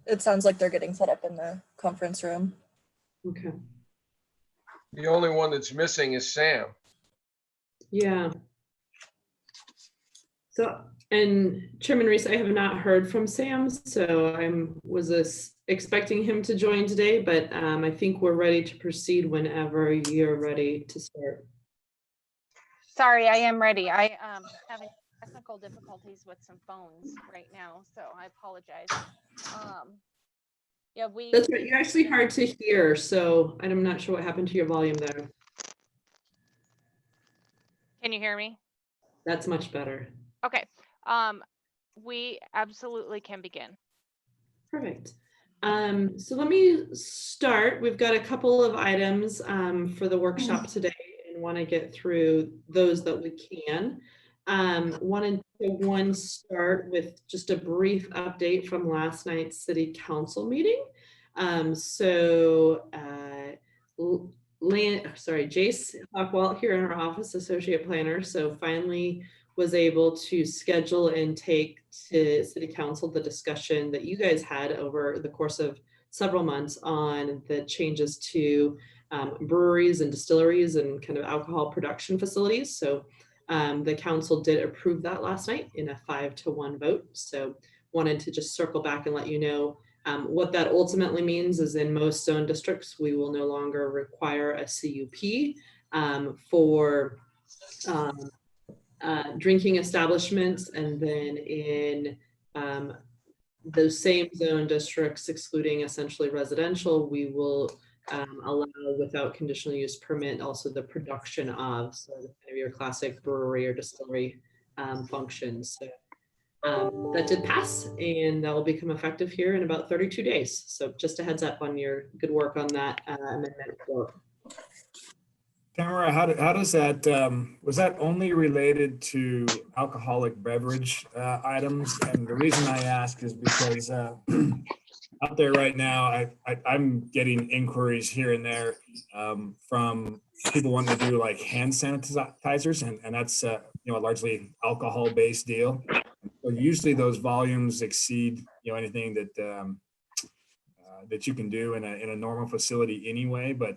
it sounds like they're getting set up in the conference room. Okay. The only one that's missing is Sam. Yeah. So, and Chairman Reese, I have not heard from Sam, so was expecting him to join today, but I think we're ready to proceed whenever you're ready to start. Sorry, I am ready. I am having technical difficulties with some phones right now, so I apologize. Yeah, That's right. You're actually hard to hear, so I'm not sure what happened to your volume there. Can you hear me? That's much better. Okay. We absolutely can begin. Perfect. So let me start. We've got a couple of items for the workshop today and want to get through those that we can. Wanted to start with just a brief update from last night's city council meeting. Jace Hockwalt here in our office, associate planner. So finally was able to schedule and take to city council the discussion that you guys had over the course of several months on the changes to breweries and distilleries and kind of alcohol production facilities. So the council did approve that last night in a 5-1 vote. So wanted to just circle back and let you know what that ultimately means is in most zone districts, we will no longer require a CUP for drinking establishments, and then in those same zone districts, excluding essentially residential, we will allow without conditional use permit also the production of, so kind of your classic brewery or distillery functions. So, that did pass, and that will become effective here in about 32 days. So just a heads up on your good work on that amendment. Tamara, how does that, was that only related to alcoholic beverage items? And the reason I ask is because out there right now, I'm getting inquiries here and there from people wanting to do like hand sanitizers, and that's a largely alcohol-based deal. So usually those volumes exceed anything that that you can do in a normal facility anyway, but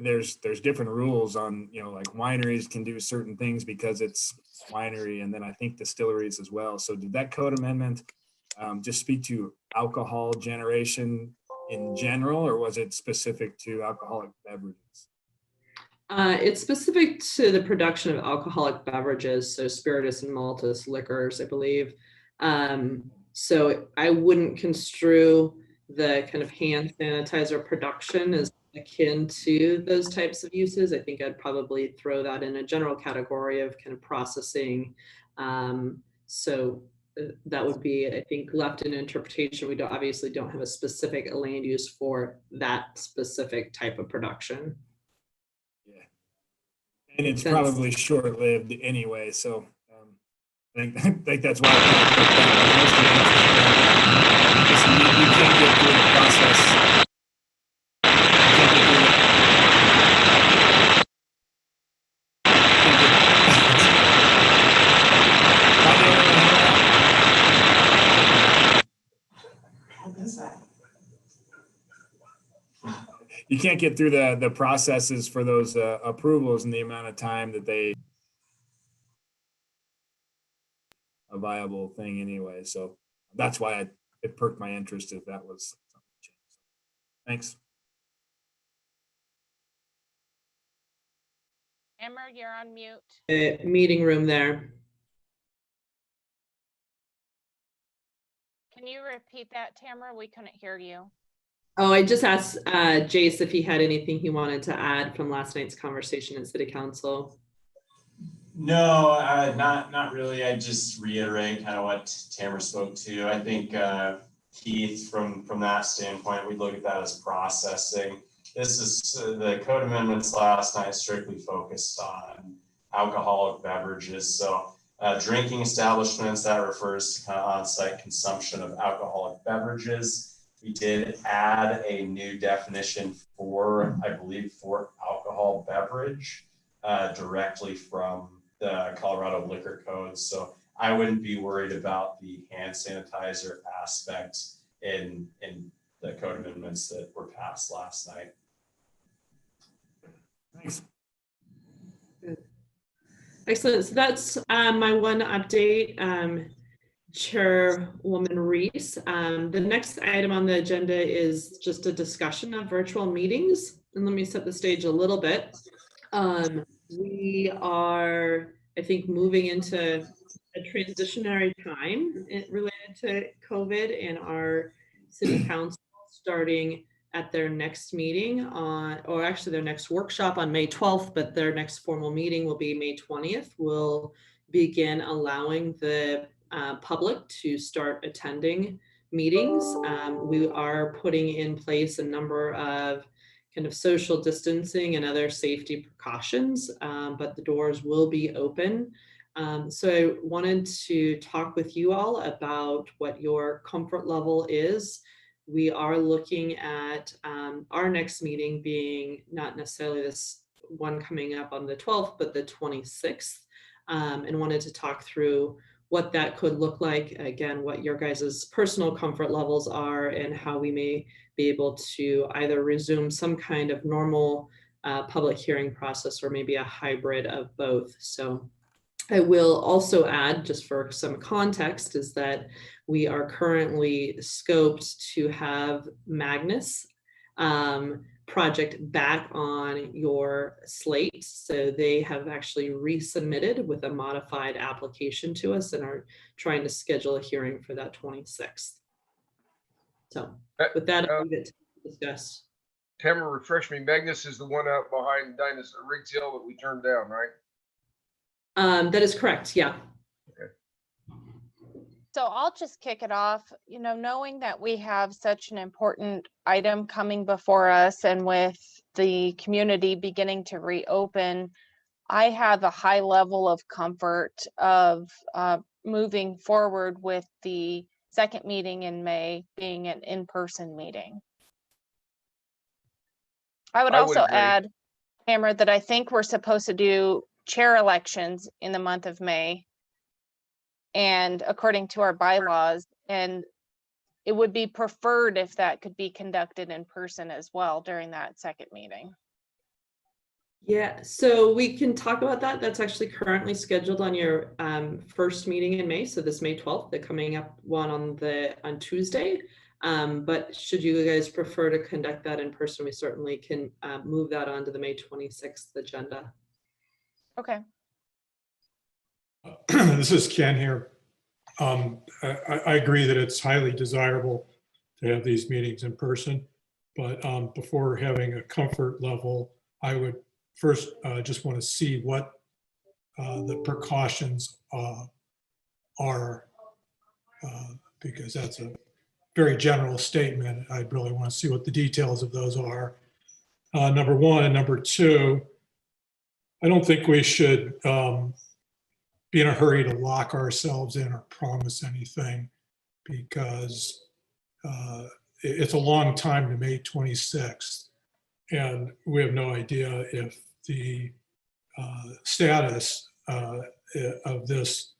there's different rules on, like wineries can do certain things because it's winery, and then I think distilleries as well. So did that code amendment just speak to alcohol generation in general, or was it specific to alcoholic beverages? It's specific to the production of alcoholic beverages, so spiritus and maltus liquors, I believe. So I wouldn't construe the kind of hand sanitizer production as akin to those types of uses. I think I'd probably throw that in a general category of kind of processing. So that would be, I think, left in interpretation. We obviously don't have a specific land use for that specific type of production. Yeah, and it's probably short-lived anyway. So I think that's why you can't get through the process. You can't get through the processes for those approvals in the amount of time that they a viable thing anyway. So that's why it perked my interest if that was something. Thanks. Amber, you're on mute. Meeting room there. Can you repeat that, Tamara? We couldn't hear you. Oh, I just asked Jace if he had anything he wanted to add from last night's conversation at City Council. No, not really. I just reiterate kind of what Tamara spoke to. I think Keith, from that standpoint, we look at that as processing. This is the code amendments last night strictly focused on alcoholic beverages. So drinking establishments, that refers to kind of on-site consumption of alcoholic beverages. We did add a new definition for, I believe, for alcohol beverage directly from the Colorado Liquor Code. So I wouldn't be worried about the hand sanitizer aspect in the code amendments that were passed last night. Thanks. Excellent. So that's my one update, Chairwoman Reese. The next item on the agenda is just a discussion of virtual meetings. And let me set the stage a little bit. We are, I think, moving into a transitionary time related to COVID, and our city council starting at their next meeting on, or actually their next workshop on May 12th, but their next formal meeting will be May 20th. We'll begin allowing the public to start attending meetings. We are putting in place a number of kind of social distancing and other safety precautions, but the doors will be open. So I wanted to talk with you all about what your comfort level is. We are looking at our next meeting being not necessarily this one coming up on the 12th, but the 26th, and wanted to talk through what that could look like. Again, what your guys' personal comfort levels are and how we may be able to either resume some kind of normal public hearing process or maybe a hybrid of both. So I will also add, just for some context, is that we are currently scoped to have Magnus project back on your slate. So they have actually resubmitted with a modified application to us and are trying to schedule a hearing for that 26th. So with that, I'll leave it to discuss. Tamara, refresh me. Magnus is the one out behind Dinah's Riggs Hill that we turned down, right? That is correct. Yeah. So I'll just kick it off, knowing that we have such an important item coming before us, and with the community beginning to reopen, I have a high level of comfort of moving forward with the second meeting in May being an in-person meeting. I would also add, Tamara, that I think we're supposed to do chair elections in the month of May, and according to our bylaws, and it would be preferred if that could be conducted in person as well during that second meeting. Yeah, so we can talk about that. That's actually currently scheduled on your first meeting in May. So this May 12th, the coming up one on Tuesday. But should you guys prefer to conduct that in person, we certainly can move that onto the May 26th agenda. Okay. This is Ken here. I agree that it's highly desirable to have these meetings in person, but before having a comfort level, I would first just want to see what the precautions are, because that's a very general statement. I'd really want to see what the details of those are, number one. And number two, I don't think we should be in a hurry to lock ourselves in or promise anything, because it's a long time to May 26th. And we have no idea if the status of this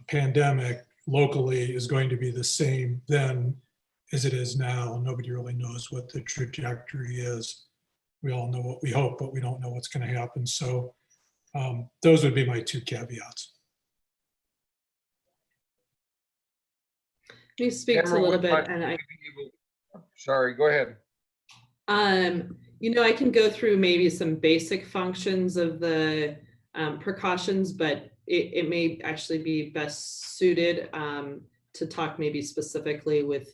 pandemic locally is going to be the same then as it is now. Nobody really knows what the trajectory is. We all know what we hope, but we don't know what's going to happen. So those would be my two caveats. Can you speak to a little bit? And Sorry, go ahead. I can go through maybe some basic functions of the precautions, but it may actually be best suited to talk maybe specifically with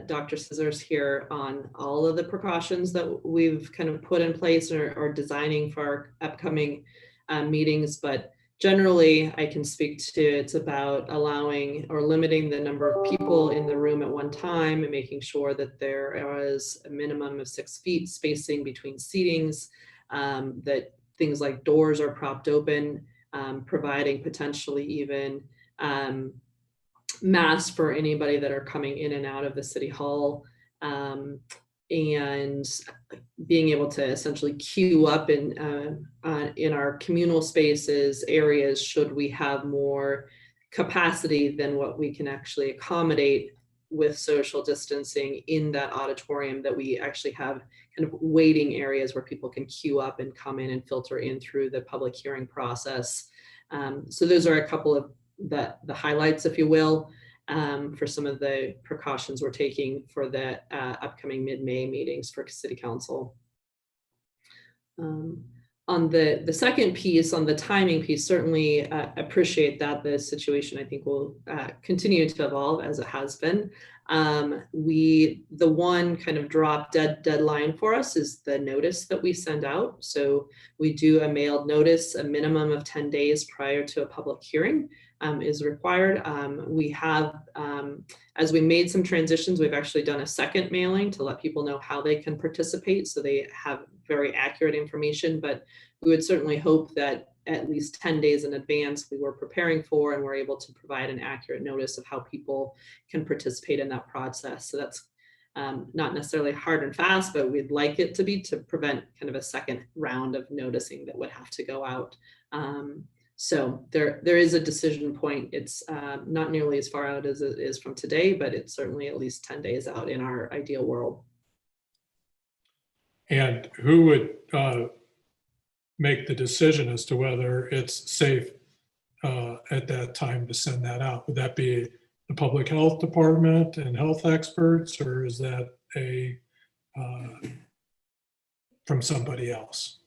Dr. Scissors here on all of the precautions that we've kind of put in place or designing for our upcoming meetings. But generally, I can speak to, it's about allowing or limiting the number of people in the room at one time and making sure that there is a minimum of 6 feet spacing between seatings, that things like doors are propped open, providing potentially even masks for anybody that are coming in and out of the city hall, and being able to essentially queue up in our communal spaces areas should we have more capacity than what we can actually accommodate with social distancing in that auditorium, that we actually have kind of waiting areas where people can queue up and come in and filter in through the public hearing process. So those are a couple of the highlights, if you will, for some of the precautions we're taking for the upcoming mid-May meetings for City Council. On the second piece, on the timing piece, certainly appreciate that the situation, I think, will continue to evolve as it has been. The one kind of drop deadline for us is the notice that we send out. So we do a mailed notice, a minimum of 10 days prior to a public hearing is required. We have, as we made some transitions, we've actually done a second mailing to let people know how they can participate, so they have very accurate information. But we would certainly hope that at least 10 days in advance we were preparing for, and we're able to provide an accurate notice of how people can participate in that process. So that's not necessarily hard and fast, but we'd like it to be, to prevent kind of a second round of noticing that would have to go out. So there is a decision point. It's not nearly as far out as it is from today, but it's certainly at least 10 days out in our ideal world. And who would make the decision as to whether it's safe at that time to send that out? Would that be the public health department and health experts, or is that from somebody else?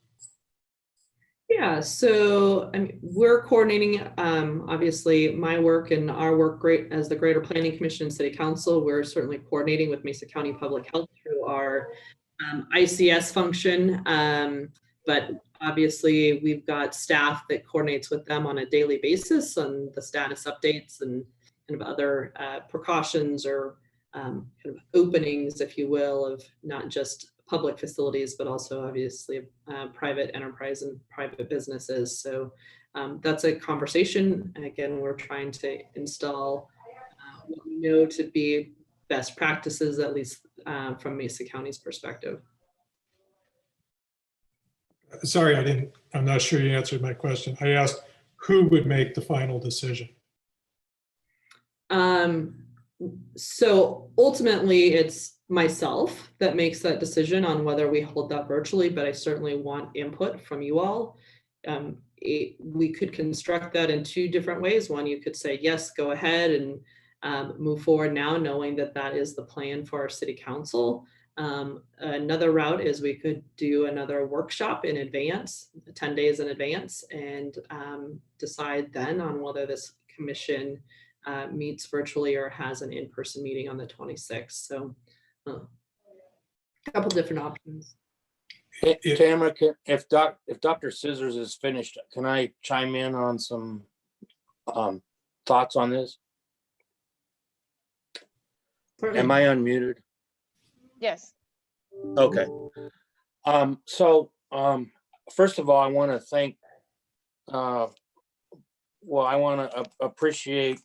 Yeah, so I mean, we're coordinating, obviously, my work and our work as the Greater Planning Commission and City Council. We're certainly coordinating with Mesa County Public Health through our ICS function, but obviously we've got staff that coordinates with them on a daily basis on the status updates and kind of other precautions or kind of openings, if you will, of not just public facilities, but also obviously private enterprise and private businesses. So that's a conversation. And again, we're trying to install what we know to be best practices, at least from Mesa County's perspective. Sorry, I'm not sure you answered my question. I asked who would make the final decision? So ultimately it's myself that makes that decision on whether we hold that virtually, but I certainly want input from you all. We could construct that in two different ways. One, you could say, yes, go ahead and move forward now, knowing that that is the plan for our city council. Another route is we could do another workshop in advance, 10 days in advance, and decide then on whether this commission meets virtually or has an in-person meeting on the 26th. So a couple different options. Tamara, if Dr. Scissors is finished, can I chime in on some thoughts on this? Am I unmuted? Yes. Okay. First of all, I want to thank, I want to appreciate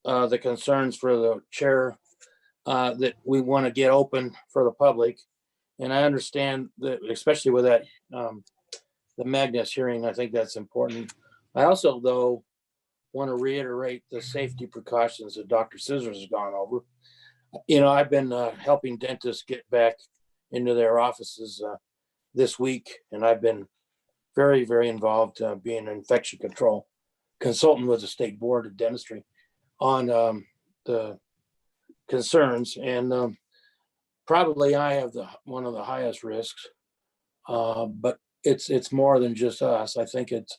the concerns for the chair that we want to get open for the public. And I understand that, especially with that, the Magnus hearing, I think that's important. I also, though, want to reiterate the safety precautions that Dr. Scissors has gone over. You know, I've been helping dentists get back into their offices this week, and I've been very, very involved being an infection control consultant with the State Board of Dentistry on the concerns. And probably I have one of the highest risks, but it's more than just us. I think it's,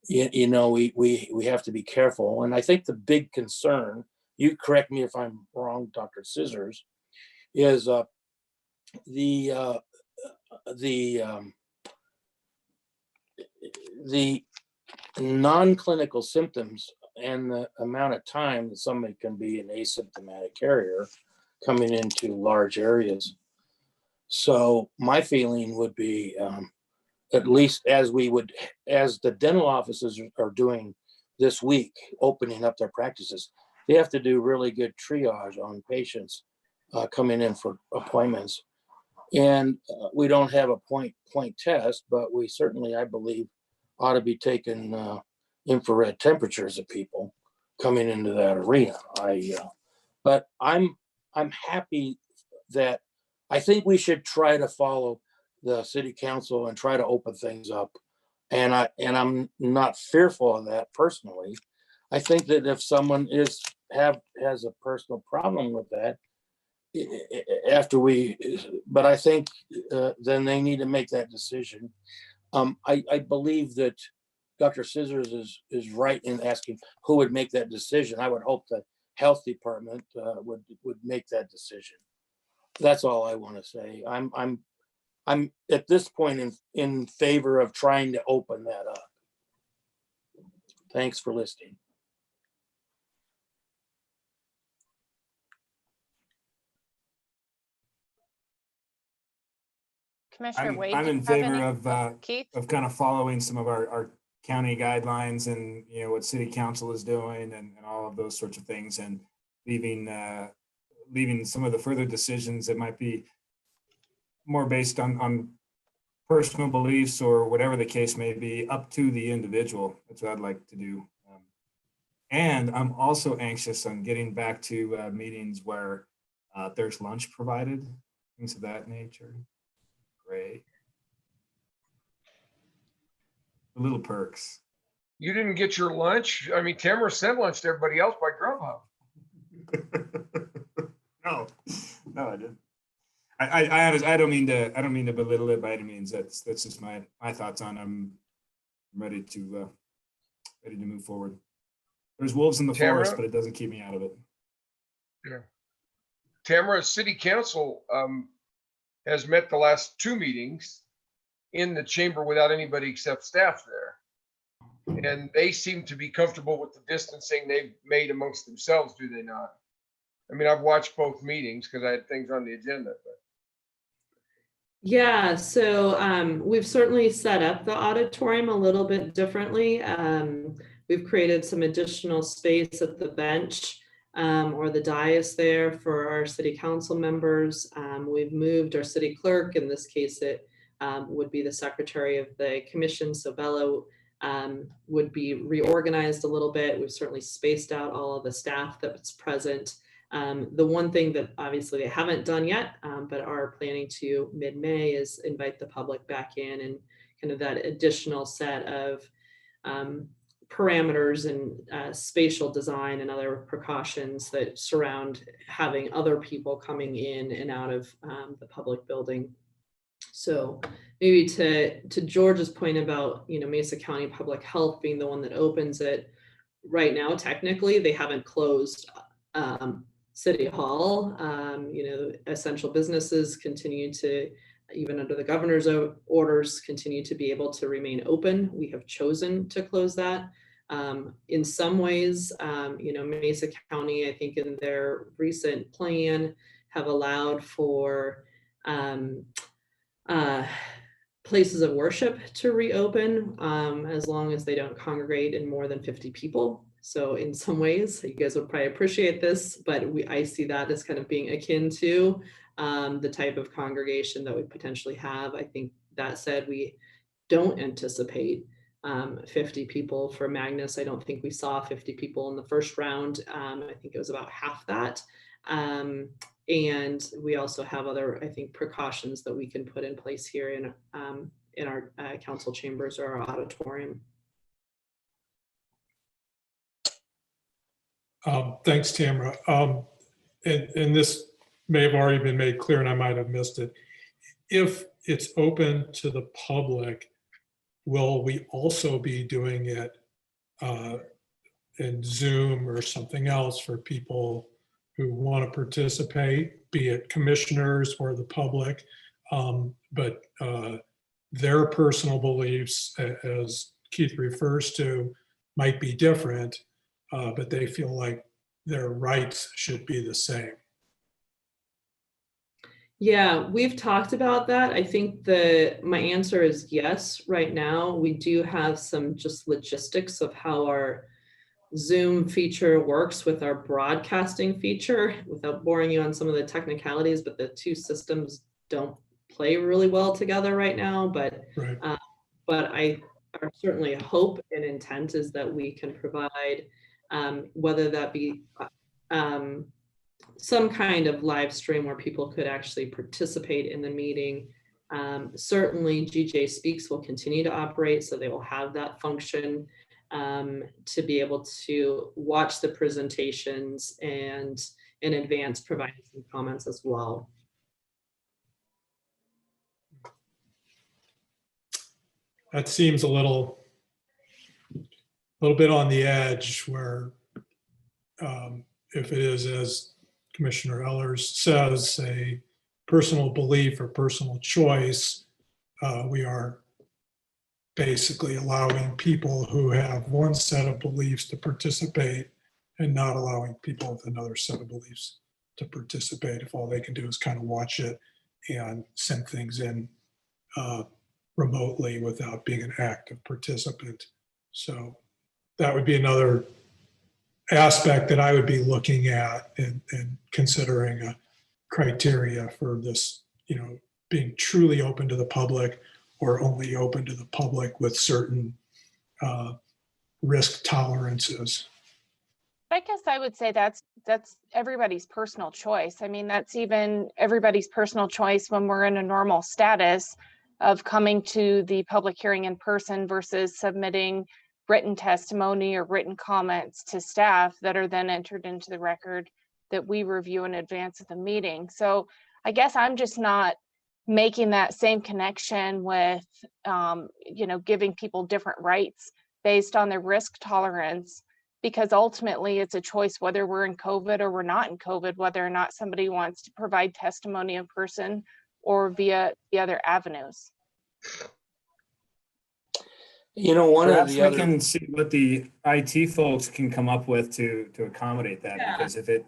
you know, we have to be careful. And I think the big concern, you correct me if I'm wrong, Dr. Scissors, is the non-clinical symptoms and the amount of time that somebody can be an asymptomatic carrier coming into large areas. So my feeling would be, at least as the dental offices are doing this week, opening up their practices, they have to do really good triage on patients coming in for appointments. And we don't have a point test, but we certainly, I believe, ought to be taking infrared temperatures of people coming into that arena. But I'm happy that I think we should try to follow the city council and try to open things up. And I'm not fearful of that personally. I think that if someone has a personal problem with that, but I think then they need to make that decision. I believe that Dr. Scissors is right in asking who would make that decision. I would hope the health department would make that decision. That's all I want to say. I'm at this point in favor of trying to open that up. Thanks for listening. Commissioner Wade. I'm do you in have favor any- Keith? of kind of following some of our county guidelines and, you know, what city council is doing and all of those sorts of things, and leaving some of the further decisions that might be more based on personal beliefs or whatever the case may be up to the individual. That's what I'd like to do. And I'm also anxious on getting back to meetings where there's lunch provided, things of that nature. Great. The little perks. You didn't get your lunch? I mean, Tamara sent lunch to everybody else by Grubhub. No, I didn't. I don't mean to belittle it by any means. That's just my thoughts on. I'm ready to move forward. There's wolves in the forest, Tamara? but it doesn't keep me out of it. Yeah. Tamara, city council has met the last 2 meetings in the chamber without anybody except staff there. And they seem to be comfortable with the distancing they've made amongst themselves, do they not? I mean, I've watched both meetings because I had things on the agenda, but. Yeah, so we've certainly set up the auditorium a little bit differently. We've created some additional space at the bench or the dais there for our city council members. We've moved our city clerk, in this case it would be the secretary of the commission, so Bella would be reorganized a little bit. We've certainly spaced out all of the staff that's present. The one thing that obviously they haven't done yet, but are planning to mid-May, is invite the public back in, and kind of that additional set of parameters and spatial design and other precautions that surround having other people coming in and out of the public building. So maybe to George's point about, you know, Mesa County Public Health being the one that opens it, right now technically they haven't closed City Hall. You know, essential businesses continue to, even under the governor's orders, continue to be able to remain open. We have chosen to close that. In some ways, you know, Mesa County, I think in their recent plan, have allowed for places of worship to reopen as long as they don't congregate in more than 50 people. So in some ways, you guys would probably appreciate this, but I see that as kind of being akin to the type of congregation that we potentially have. I think that said, we don't anticipate 50 people for Magnus. I don't think we saw 50 people in the first round. I think it was about half that. And we also have other, I think, precautions that we can put in place here in our council chambers or our auditorium. Thanks, Tamara. And this may have already been made clear and I might have missed it. If it's open to the public, will we also be doing it in Zoom or something else for people who want to participate, be it commissioners or the public? But their personal beliefs, as Keith refers to, might be different, but they feel like their rights should be the same. Yeah, we've talked about that. I think my answer is yes. Right now, we do have some just logistics of how our Zoom feature works with our broadcasting feature, without boring you on some of the technicalities, but the two systems don't play really well together right now. But Right. But I certainly hope and intent is that we can provide, whether that be some kind of live stream where people could actually participate in the meeting. Certainly GJ Speaks will continue to operate, so they will have that function to be able to watch the presentations and in advance provide some comments as well. That seems a little bit on the edge where if it is, as Commissioner Ellers says, a personal belief or personal choice, we are basically allowing people who have one set of beliefs to participate and not allowing people with another set of beliefs to participate if all they can do is kind of watch it and send things in remotely without being an active participant. So that would be another aspect that I would be looking at and considering a criteria for this, being truly open to the public or only open to the public with certain risk tolerances. I guess I would say that's everybody's personal choice. I mean, that's even everybody's personal choice when we're in a normal status of coming to the public hearing in person versus submitting written testimony or written comments to staff that are then entered into the record that we review in advance of the meeting. So I guess I'm just not making that same connection with, giving people different rights based on their risk tolerance, because ultimately it's a choice whether we're in COVID or we're not in COVID, whether or not somebody wants to provide testimony in person or via the other avenues. One of Perhaps the we other, can see what the IT folks can come up with to accommodate that. Yeah. Because if it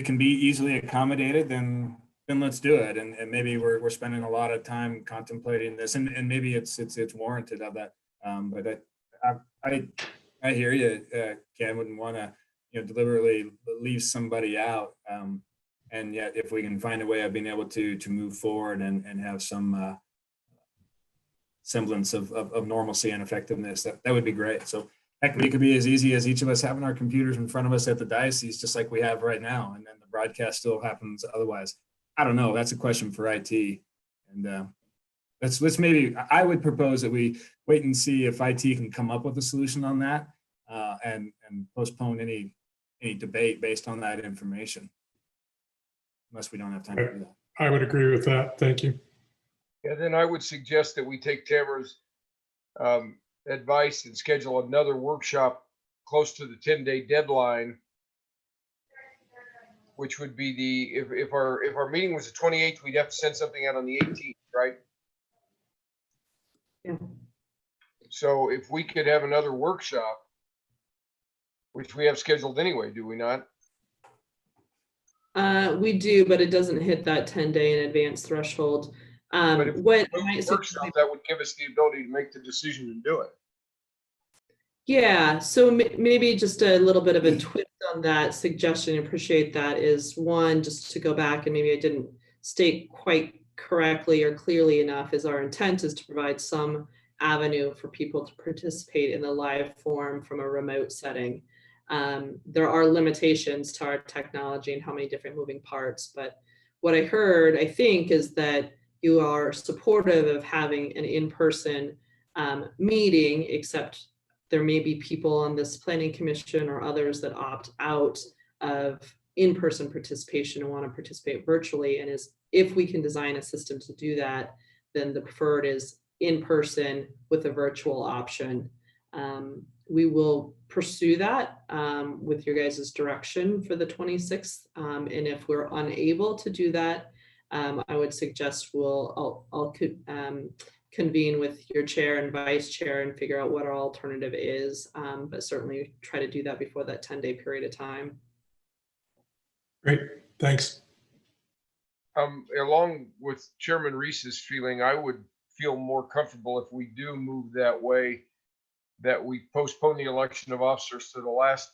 can be easily accommodated, then let's do it. And maybe we're spending a lot of time contemplating this, and maybe it's warranted of that. But I hear you, Ken. Wouldn't want to deliberately leave somebody out. And yet, if we can find a way of being able to move forward and have some semblance of normalcy and effectiveness, that would be great. So heck, it could be as easy as each of us having our computers in front of us at the diocese, just like we have right now, and then the broadcast still happens otherwise. I don't know. That's a question for IT. And let's maybe, I would propose that we wait and see if IT can come up with a solution on that, and postpone any debate based on that information, unless we don't have time to do that. I would agree with that. Thank you. Yeah, then I would suggest that we take Tamara's advice and schedule another workshop close to the 10-day deadline, which would be if our meeting was the 28th, we'd have to send something out on the 18th, right? Yeah. So if we could have another workshop, which we have scheduled anyway, do we not? We do, but it doesn't hit that 10-day in advance threshold. But if What we I workshop, that would give us the ability to make the decision and do it. Yeah, so maybe just a little bit of a twist on that suggestion. Appreciate that. Is one, just to go back, and maybe I didn't state quite correctly or clearly enough, is our intent is to provide some avenue for people to participate in the live form from a remote setting. There are limitations to our technology and how many different moving parts, but what I heard, I think, is that you are supportive of having an in-person meeting, except there may be people on this planning commission or others that opt out of in-person participation and want to participate virtually. And if we can design a system to do that, then the preferred is in-person with a virtual option. We will pursue that with your guys' direction for the 26th. And if we're unable to do that, I would suggest I'll convene with your chair and vice chair and figure out what our alternative is, but certainly try to do that before that 10-day period of time. Great, thanks. Along with Chairman Reese's feeling, I would feel more comfortable if we do move that way, that we postpone the election of officers to the last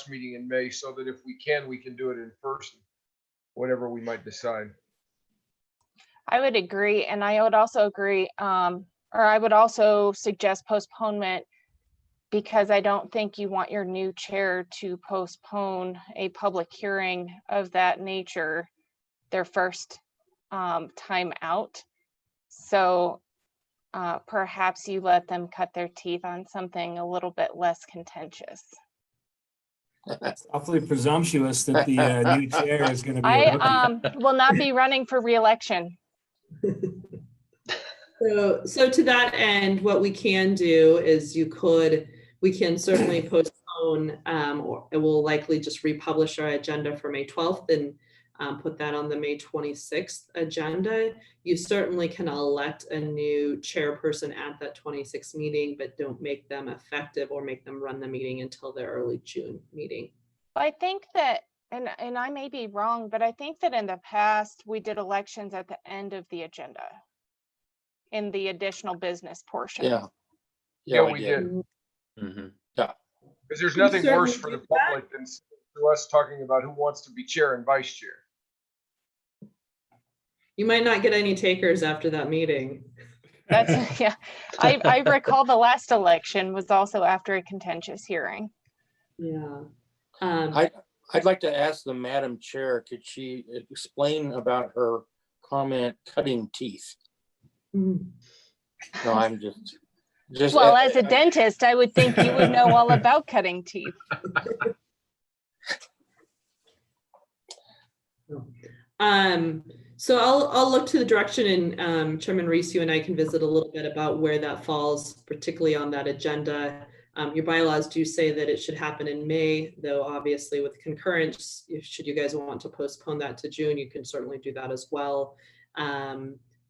meeting in May, so that if we can do it in person, whatever we might decide. I would agree. And I would also agree, or I would also suggest postponement because I don't think you want your new chair to postpone a public hearing of that nature their first time out. So perhaps you let them cut their teeth on something a little bit less contentious. It's awfully presumptuous that the new chair is going to be a rookie. I will not be running for reelection. So to that end, what we can do is we can certainly postpone, or it will likely just republish our agenda for May 12th and put that on the May 26th agenda. You certainly can elect a new chairperson at that 26th meeting, but don't make them effective or make them run the meeting until the early June meeting. I think that, and I may be wrong, but I think that in the past, we did elections at the end of the agenda in the additional business portion. Yeah. Yeah, we did. Mhm. Because there's nothing certainly worse for the do that. public than to us talking about who wants to be chair and vice chair. You might not get any takers after that meeting. That's, yeah, I recall the last election was also after a contentious hearing. Yeah. I'd like to ask the Madam Chair, could she explain about her comment cutting teeth? Mm. No, I'm just. Well, as a dentist, I would think you would know all about cutting teeth. So I'll look to the direction, and Chairman Reese, you and I can visit a little bit about where that falls, particularly on that agenda. Your bylaws do say that it should happen in May, though obviously with concurrence, should you guys want to postpone that to June, you can certainly do that as well.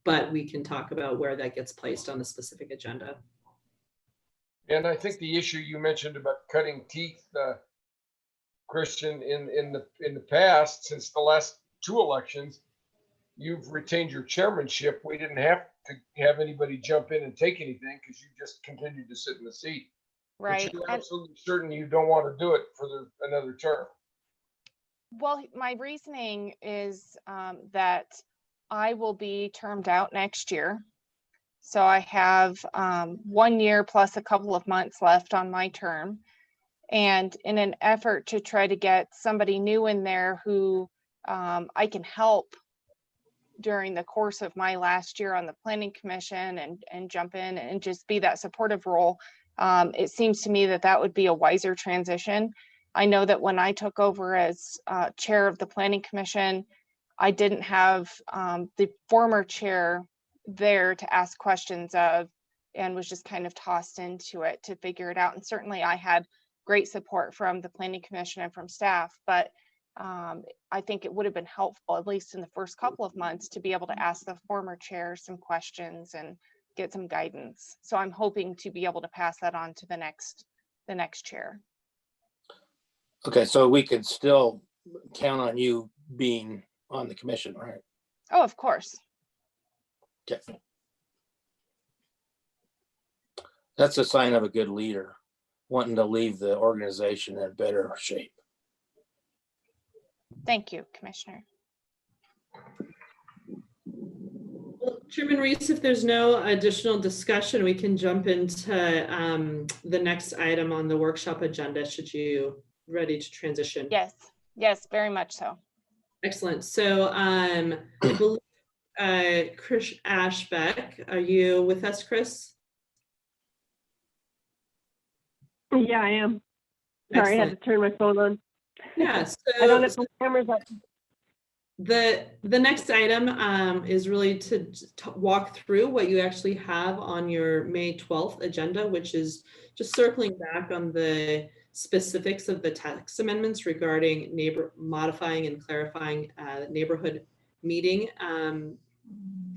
But we can talk about where that gets placed on the specific agenda. And I think the issue you mentioned about cutting teeth, Christian, in the past, since the last 2 elections, you've retained your chairmanship. We didn't have to have anybody jump in and take anything because you just continued to sit in the seat. Right. But you're absolutely certain you don't want to do it for another term. Well, my reasoning is that I will be termed out next year. So I have 1 year plus a couple of months left on my term. And in an effort to try to get somebody new in there who I can help during the course of my last year on the Planning Commission and jump in and just be that supportive role, it seems to me that that would be a wiser transition. I know that when I took over as chair of the Planning Commission, I didn't have the former chair there to ask questions of, and was just kind of tossed into it to figure it out. And certainly I had great support from the Planning Commission and from staff, but I think it would have been helpful, at least in the first couple of months, to be able to ask the former chair some questions and get some guidance. So I'm hoping to be able to pass that on to the next chair. Okay, so we could still count on you being on the commission, right? Oh, of course. Okay. That's a sign of a good leader, wanting to leave the organization in better shape. Thank you, Commissioner. Well, Chairman Reese, if there's no additional discussion, we can jump into the next item on the workshop agenda. Should you ready to transition? Yes, very much so. Excellent. So I believe Chris Ashbeck, are you with us, Chris? Yeah, I am. Sorry, I had to turn my phone on. Yeah, I don't so have the cameras up. the next item is really to walk through what you actually have on your May 12th agenda, which is just circling back on the specifics of the text amendments regarding modifying and clarifying neighborhood meeting. And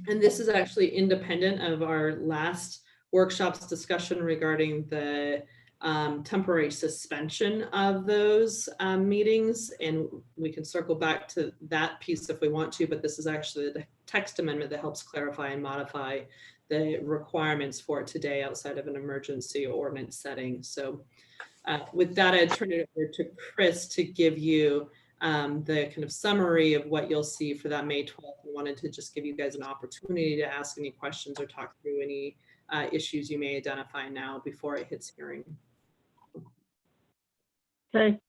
this is actually independent of our last workshop's discussion regarding the temporary suspension of those meetings. And we can circle back to that piece if we want to, but this is actually the text amendment that helps clarify and modify the requirements for today outside of an emergency ordinance setting. So with that, I turn it over to Chris to give you the kind of summary of what you'll see for that May 12th. I wanted to just give you guys an opportunity to ask any questions or talk through any issues you may identify now before it hits hearing. Okay.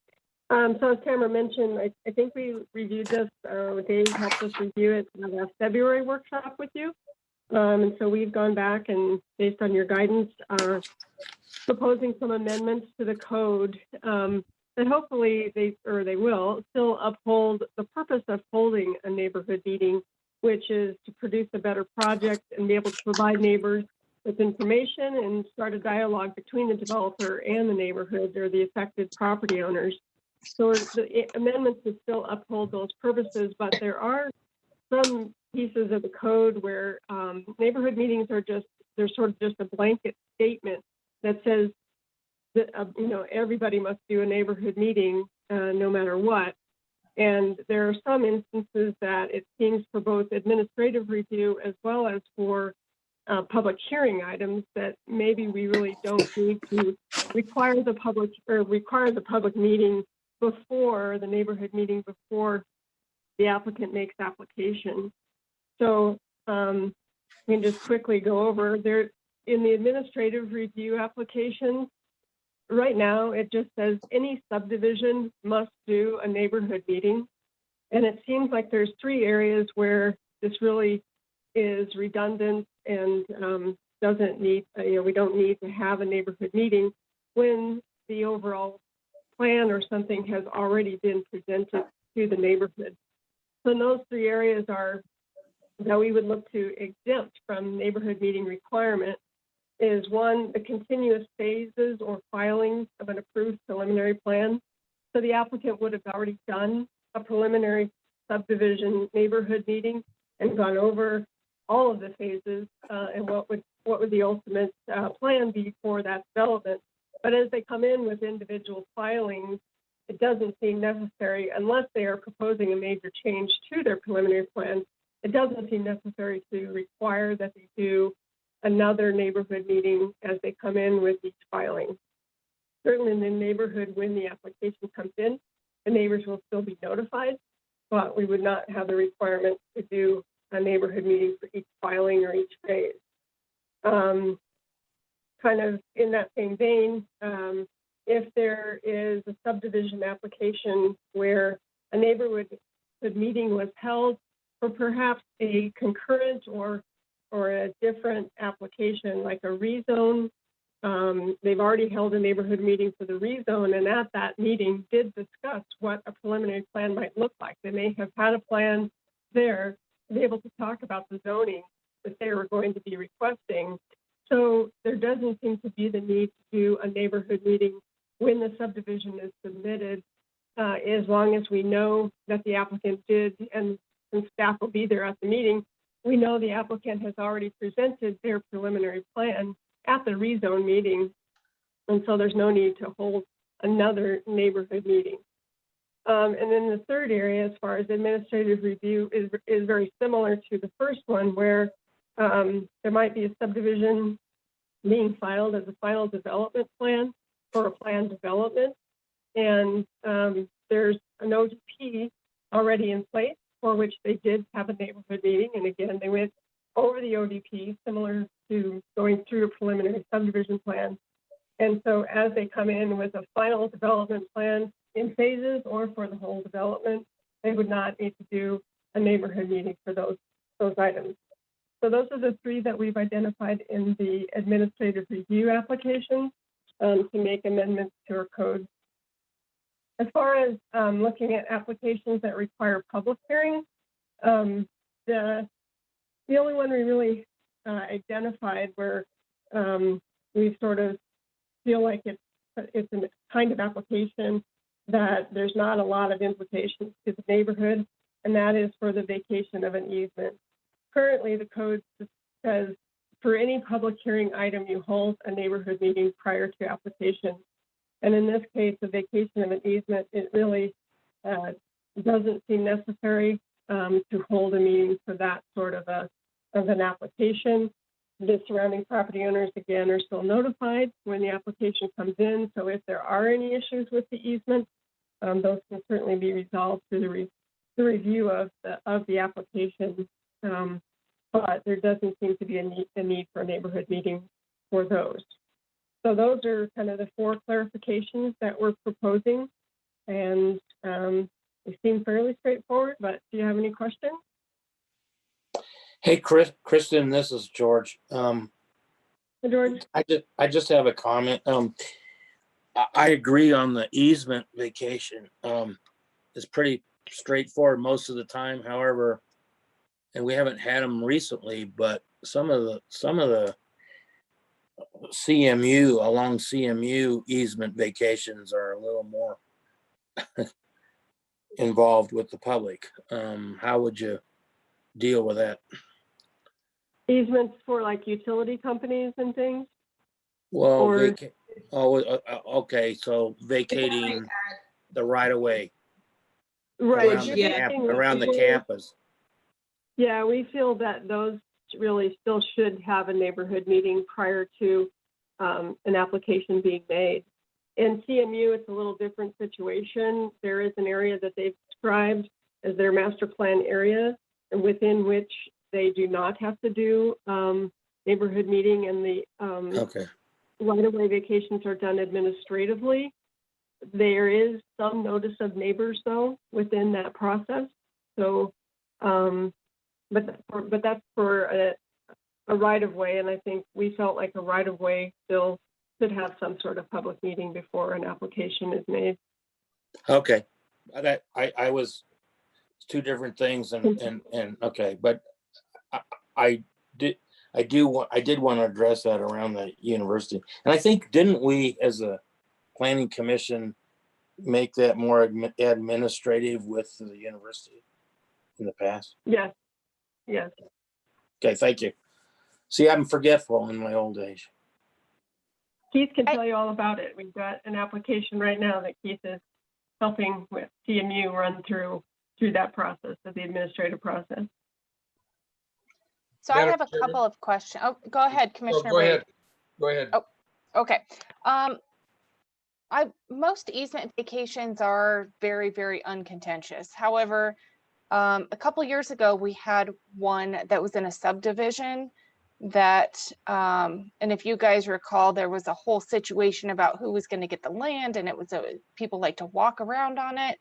So as Tamara mentioned, I think we reviewed this, Dave helped us review it in the February workshop with you. And so we've gone back and based on your guidance, are proposing some amendments to the code that hopefully they will still uphold the purpose of holding a neighborhood meeting, which is to produce a better project and be able to provide neighbors with information and start a dialogue between the developer and the neighborhood or the affected property owners. So the amendments would still uphold those purposes, but there are some pieces of the code where neighborhood meetings are they're sort of just a blanket statement that says that, everybody must do a neighborhood meeting no matter what. And there are some instances that it seems for both administrative review as well as for public hearing items that maybe we really don't need to require the public meeting before the neighborhood meeting before the applicant makes application. So we can just quickly go over there in the administrative review application. Right now, it just says any subdivision must do a neighborhood meeting. And it seems like there's 3 areas where this really is redundant and doesn't need, we don't need to have a neighborhood meeting when the overall plan or something has already been presented to the neighborhood. So those 3 areas are that we would look to exempt from neighborhood meeting requirement is 1, the continuous phases or filings of an approved preliminary plan. So the applicant would have already done a preliminary subdivision neighborhood meeting and gone over all of the phases and what would the ultimate plan be for that development. But as they come in with individual filings, it doesn't seem necessary unless they are proposing a major change to their preliminary plan. It doesn't seem necessary to require that they do another neighborhood meeting as they come in with each filing. Certainly in the neighborhood, when the application comes in, the neighbors will still be notified, but we would not have the requirement to do a neighborhood meeting for each filing or each phase. Kind of in that same vein, if there is a subdivision application where a neighborhood meeting was held for perhaps a concurrent or a different application like a rezone, they've already held a neighborhood meeting for the rezone, and at that meeting did discuss what a preliminary plan might look like. They may have had a plan there to be able to talk about the zoning that they were going to be requesting. So there doesn't seem to be the need to do a neighborhood meeting when the subdivision is submitted, as long as we know that the applicant did, and staff will be there at the meeting, we know the applicant has already presented their preliminary plan at the rezone meeting, and so there's no need to hold another neighborhood meeting. And then the third area, as far as administrative review, is very similar to the first one, where there might be a subdivision being filed as a final development plan for a planned development, and there's an ODP already in place for which they did have a neighborhood meeting, and again, they went over the ODP, similar to going through a preliminary subdivision plan. And so as they come in with a final development plan in phases or for the whole development, they would not need to do a neighborhood meeting for those items. So those are the 3 that we've identified in the administrative review application to make amendments to our code. As far as looking at applications that require public hearing, the only one we really identified where we sort of feel like it's a kind of application that there's not a lot of implications to the neighborhood, and that is for the vacation of an easement. Currently, the code says for any public hearing item, you hold a neighborhood meeting prior to application. And in this case, the vacation of an easement, it really doesn't seem necessary to hold a meeting for that sort of an application. The surrounding property owners, again, are still notified when the application comes in. So if there are any issues with the easement, those can certainly be resolved through the review of the application. But there doesn't seem to be a need for a neighborhood meeting for those. So those are kind of the 4 clarifications that we're proposing and they seem fairly straightforward, but do you have any questions? Hey, Kristen, this is George. Hey, George? I just have a comment. I agree on the easement vacation. It's pretty straightforward most of the time. However, and we haven't had them recently, but some of the CMU along CMU easement vacations are a little more involved with the public. How would you deal with that? Easements for like utility companies and things? Well, Or- okay, so vacating the right of way Right. around the Yeah. around the campus. Yeah, we feel that those really still should have a neighborhood meeting prior to an application being made. In CMU, it's a little different situation. There is an area that they've described as their master plan area, and within which they do not have to do neighborhood meeting, and the Okay. right-of-way vacations are done administratively. There is some notice of neighbors though within that process. So, but that's for a right-of-way, and I think we felt like a right-of-way still should have some sort of public meeting before an application is made. Okay. That I was two different things and okay, but I did want to address that around the university. And I think, didn't we as a planning commission make that more administrative with the university in the past? Yes, yes. Okay, thank you. See, I'm forgetful in my old age. Keith can tell you all about it. We've got an application right now that Keith is helping with CMU run through that process, of the administrative process. So I Madam have a Chairman? couple of questions. Oh, go ahead, Oh, Commissioner go Brady. ahead. Go ahead. Oh. Okay. Most easement vacations are very, very uncontentious. However, a couple years ago, we had one that was in a subdivision that, and if you guys recall, there was a whole situation about who was going to get the land, and it was people like to walk around on it.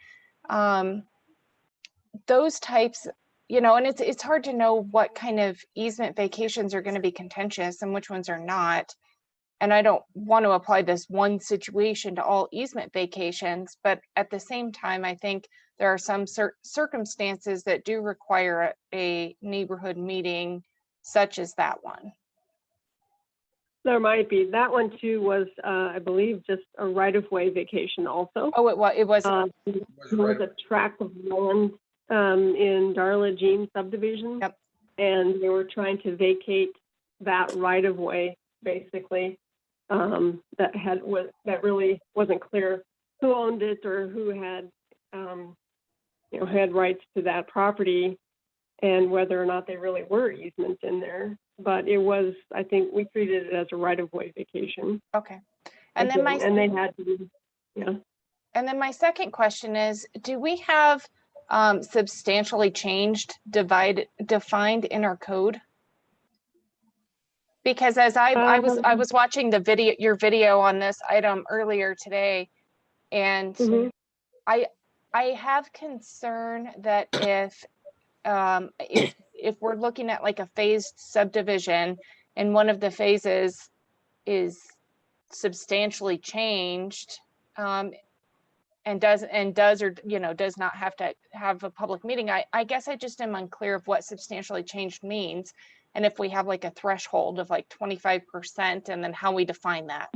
Those types, and it's hard to know what kind of easement vacations are going to be contentious and which ones are not. And I don't want to apply this one situation to all easement vacations, but at the same time, I think there are some circumstances that do require a neighborhood meeting, such as that one. There might be. That one too was, I believe, just a right-of-way vacation also. Oh, it was. It was a tract of land in Darla Jean subdivision. Yep. And they were trying to vacate that right-of-way, basically. That really wasn't clear who owned it or who had, had rights to that property, and whether or not they really were easements in there. But it was, I think we treated it as a right-of-way vacation. Okay. And then they had to, yeah. And then my second question is, do we have substantially changed defined in our code? Because as I was watching your video on this item earlier today, and I have concern that if we're looking at like a phased subdivision and one of the phases is substantially changed, and does or does not have to have a public meeting, I guess I just am unclear of what substantially changed means, and if we have like a threshold of like 25%, and then how we define that.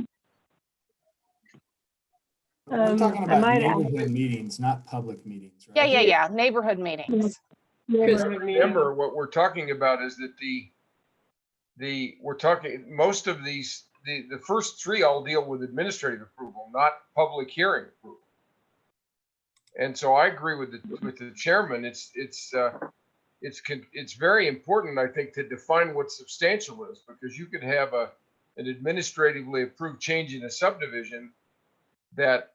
We're talking I about might add- neighborhood meetings, not public meetings, right? Yeah. Neighborhood meetings. Neighborhood meeting. Remember, what we're talking about is that we're talking, most of these, the first three all deal with administrative approval, not public hearing approval. And so I agree with the chairman. It's very important, I think, to define what substantial is, because you could have an administratively approved change in a subdivision that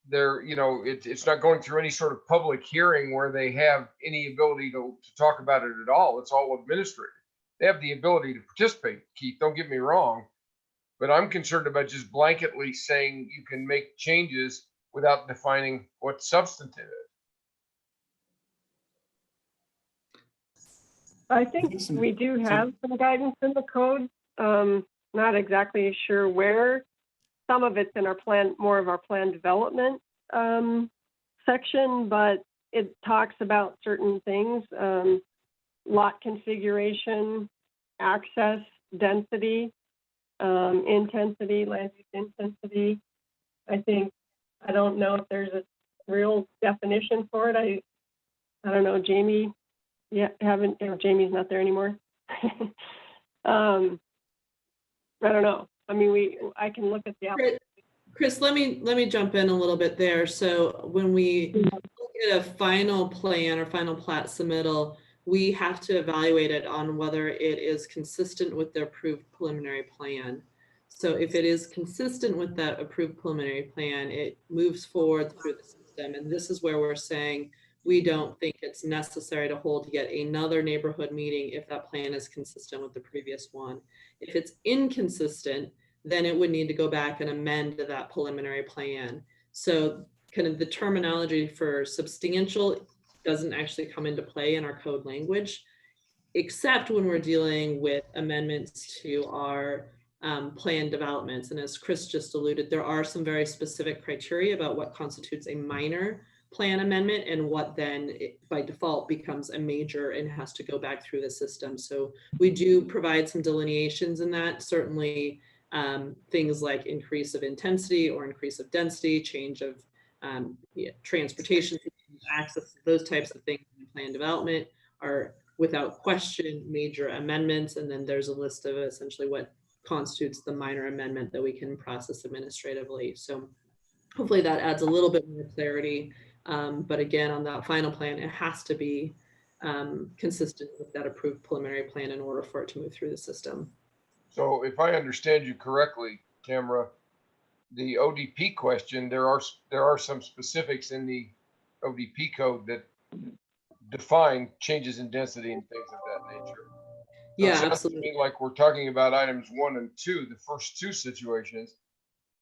it's not going through any sort of public hearing where they have any ability to talk about it at all. It's all administrative. They have the ability to participate, Keith, don't get me wrong, but I'm concerned about just blanketly saying you can make changes without defining what substantive is. I think we do have some guidance in the code. Not exactly sure where. Some of it's in our plan, more of our plan development section, but it talks about certain things, lot configuration, access, density, intensity, land use intensity. I don't know if there's a real definition for it. I don't know, Jamie, Jamie's not there anymore. I don't know. I mean, I can look at the application. Chris, let me jump in a little bit there. So when we look at a final plan or final plat submittal, we have to evaluate it on whether it is consistent with the approved preliminary plan. So if it is consistent with that approved preliminary plan, it moves forward through the system. And this is where we're saying we don't think it's necessary to hold yet another neighborhood meeting if that plan is consistent with the previous one. If it's inconsistent, then it would need to go back and amend that preliminary plan. So kind of the terminology for substantial doesn't actually come into play in our code language, except when we're dealing with amendments to our plan developments. And as Chris just alluded, there are some very specific criteria about what constitutes a minor plan amendment and what then by default becomes a major and has to go back through the system. So we do provide some delineations in that. Certainly things like increase of intensity or increase of density, change of transportation, access, those types of things in plan development are without question major amendments. And then there's a list of essentially what constitutes the minor amendment that we can process administratively. So hopefully that adds a little bit more clarity. But again, on that final plan, it has to be consistent with that approved preliminary plan in order for it to move through the system. So if I understand you correctly, Tamara, the ODP question, there are some specifics in the ODP code that define changes in density and things of that nature. Yeah, it sounds absolutely. to me like we're talking about items 1 and 2, the first two situations.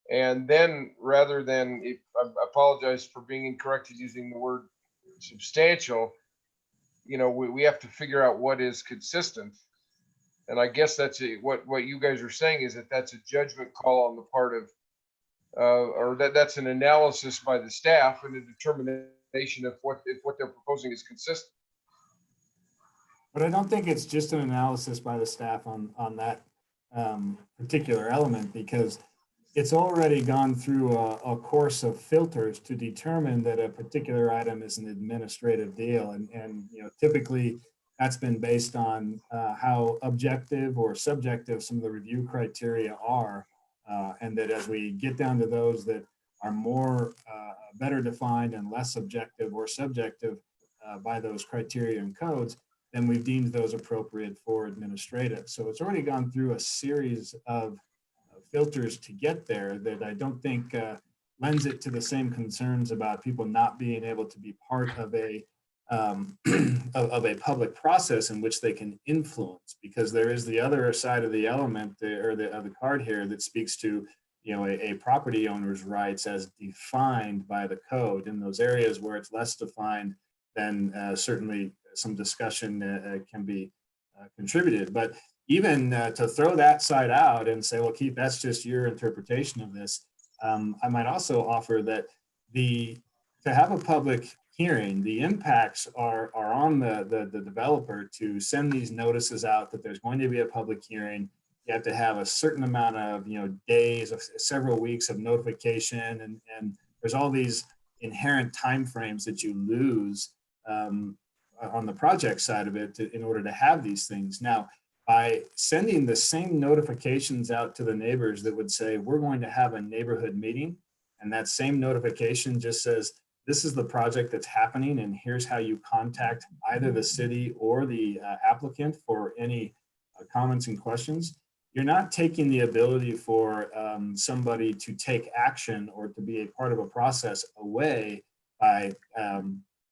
And then rather than, if I apologize for being incorrect in using the word substantial, we have to figure out what is consistent. And I guess that's what you guys are saying is that that's a judgment call on the part of, or that's an analysis by the staff and a determination of if what they're proposing is consistent. But I don't think it's just an analysis by the staff on that particular element, because it's already gone through a course of filters to determine that a particular item is an administrative deal. And typically that's been based on how objective or subjective some of the review criteria are. And that as we get down to those that are more better defined and less objective or subjective by those criteria and codes, then we've deemed those appropriate for administrative. So it's already gone through a series of filters to get there that I don't think lends it to the same concerns about people not being able to be part of a public process in which they can influence, because there is the other side of the element there, or the card here, that speaks to a property owner's rights as defined by the code. In those areas where it's less defined, then certainly some discussion can be contributed. But even to throw that side out and say, well, Keith, that's just your interpretation of this. I might also offer that to have a public hearing, the impacts are on the developer to send these notices out that there's going to be a public hearing. You have to have a certain amount of days, of several weeks of notification, and there's all these inherent timeframes that you lose on the project side of it in order to have these things. Now, by sending the same notifications out to the neighbors that would say, we're going to have a neighborhood meeting, and that same notification just says, this is the project that's happening, and here's how you contact either the city or the applicant for any comments and questions. You're not taking the ability for somebody to take action or to be a part of a process away by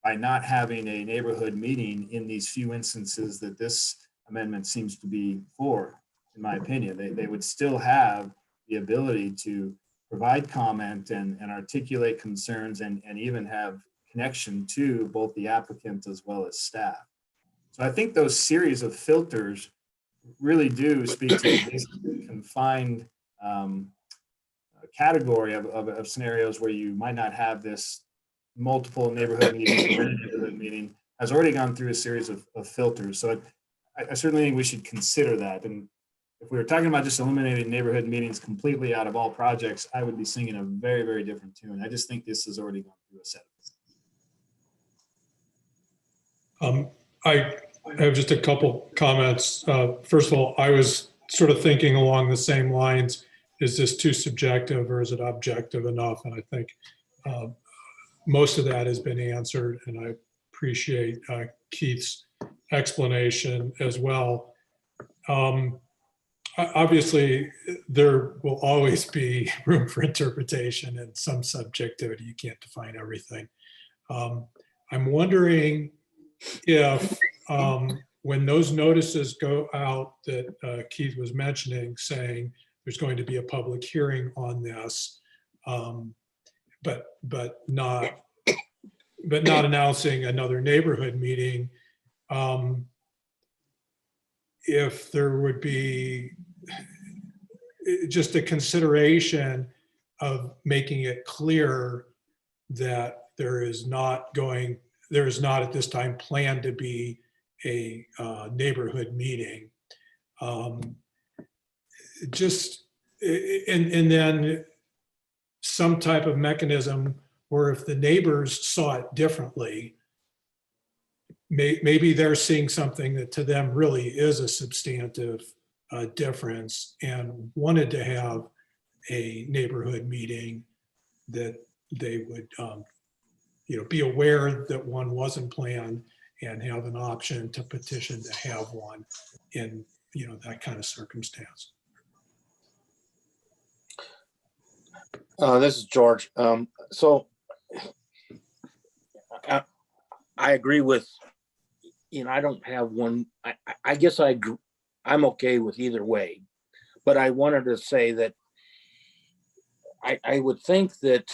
not having a neighborhood meeting in these few instances that this amendment seems to be for, in my opinion. They would still have the ability to provide comment and articulate concerns and even have connection to both the applicant as well as staff. So I think those series of filters really do speak to this confined category of scenarios where you might not have this multiple neighborhood meetings, or any neighborhood meeting has already gone through a series of filters. So I certainly think we should consider that. And if we were talking about just eliminating neighborhood meetings completely out of all projects, I would be singing a very, very different tune. I just think this has already gone through a set. I have just a couple comments. First of all, I was sort of thinking along the same lines. Is this too subjective or is it objective enough? And I think most of that has been answered, and I appreciate Keith's explanation as well. Obviously, there will always be room for interpretation and some subjectivity. You can't define everything. I'm wondering if when those notices go out that Keith was mentioning, saying there's going to be a public hearing on this, but not announcing another neighborhood meeting, if there would be just a consideration of making it clear that there is not at this time planned to be a neighborhood meeting. And then some type of mechanism where if the neighbors saw it differently, maybe they're seeing something that to them really is a substantive difference and wanted to have a neighborhood meeting, that they would be aware that one wasn't planned and have an option to petition to have one in that kind of circumstance. This is George. So I agree with, I don't have one. I guess I'm okay with either way, but I wanted to say that I would think that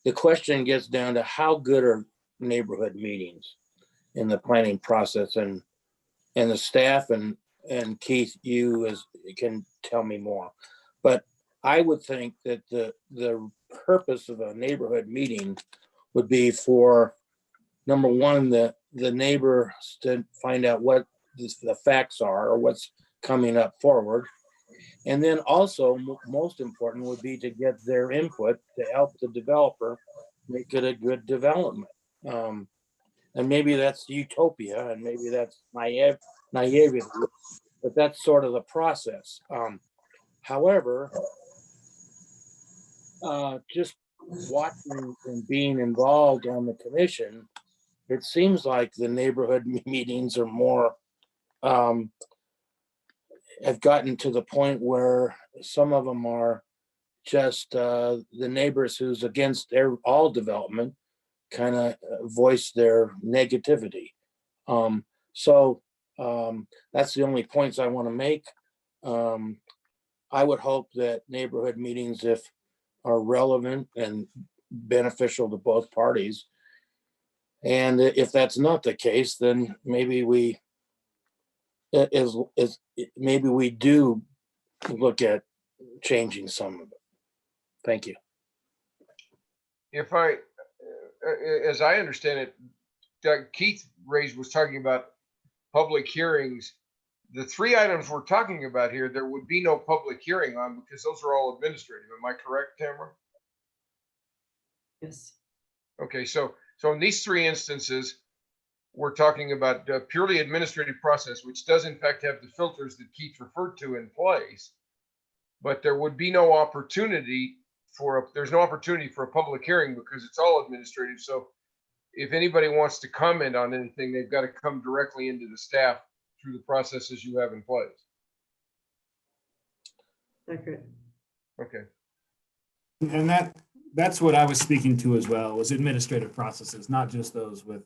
the question gets down to how good are neighborhood meetings in the planning process, and the staff and Keith, you can tell me more, but I would think that the purpose of a neighborhood meeting would be for, number one, the neighbors to find out what the facts are or what's coming up forward. And then also, most important would be to get their input to help the developer make it a good development. And maybe that's utopia and maybe that's naivety, but that's sort of the process. However, just watching and being involved on the commission, it seems like the neighborhood meetings are more, have gotten to the point where some of them are just the neighbors who's against all development kind of voice their negativity. So that's the only points I want to make. I would hope that neighborhood meetings, if are relevant and beneficial to both parties, and if that's not the case, then maybe we do look at changing some of it. Thank you. As I understand it, Keith was talking about public hearings. The three items we're talking about here, there would be no public hearing on because those are all administrative. Am I correct, Tamara? Yes. Okay, so in these three instances, we're talking about a purely administrative process, which does in fact have the filters that Keith referred to in place, but there would be no opportunity there's no opportunity for a public hearing because it's all administrative. So if anybody wants to comment on anything, they've got to come directly into the staff through the processes you have in place. Okay. Okay. And that's what I was speaking to as well, was administrative processes, not just those with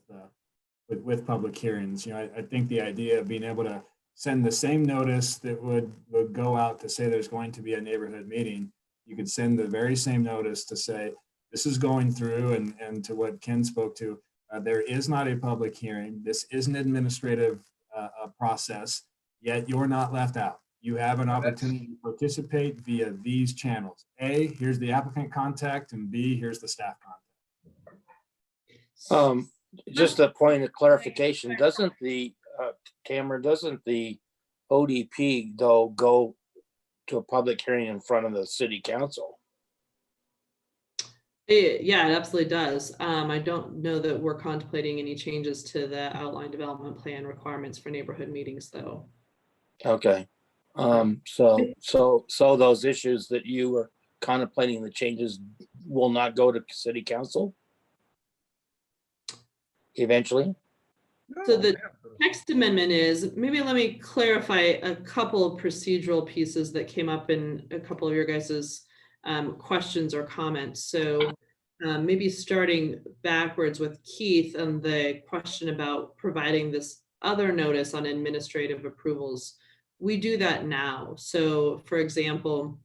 public hearings. I think the idea of being able to send the same notice that would go out to say there's going to be a neighborhood meeting, you could send the very same notice to say, this is going through, and to what Ken spoke to, there is not a public hearing. This is an administrative process, yet you're not left out. You have an opportunity to participate via these channels. A, here's the applicant contact, and B, here's the staff contact. Just a point of clarification, doesn't the, Tamara, doesn't the ODP though go to a public hearing in front of the city council? Yeah, it absolutely does. I don't know that we're contemplating any changes to the outline development plan requirements for neighborhood meetings, though. Okay. So those issues that you were contemplating the changes will not go to city council eventually? So the text amendment is, maybe let me clarify a couple of procedural pieces that came up in a couple of your guys's questions or comments. So maybe starting backwards with Keith on the question about providing this other notice on administrative approvals. We do that now. So for example,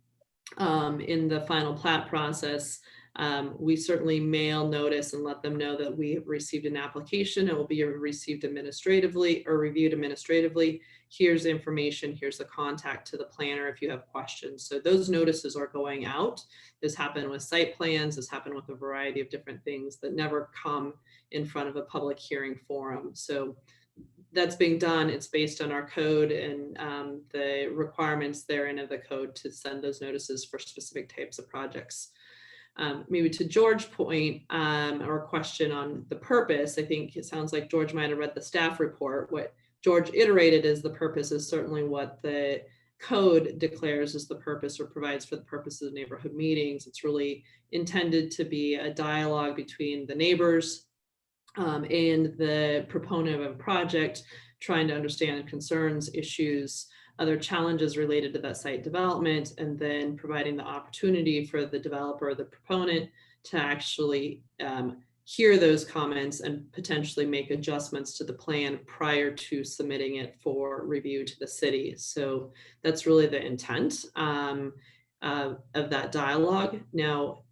in the final plat process, we certainly mail notice and let them know that we have received an application. It will be received administratively or reviewed administratively. Here's the information. Here's the contact to the planner if you have questions. So those notices are going out. This happened with site plans. This happened with a variety of different things that never come in front of a public hearing forum. So that's being done. It's based on our code and the requirements therein of the code to send those notices for specific types of projects. Maybe to George's point or question on the purpose, I think it sounds like George might have read the staff report. What George iterated as the purpose is certainly what the code declares as the purpose or provides for the purposes of neighborhood meetings. It's really intended to be a dialogue between the neighbors and the proponent of a project, trying to understand concerns, issues, other challenges related to that site development, and then providing the opportunity for the developer or the proponent to actually hear those comments and potentially make adjustments to the plan prior to submitting it for review to the city. So that's really the intent of that dialogue. Now,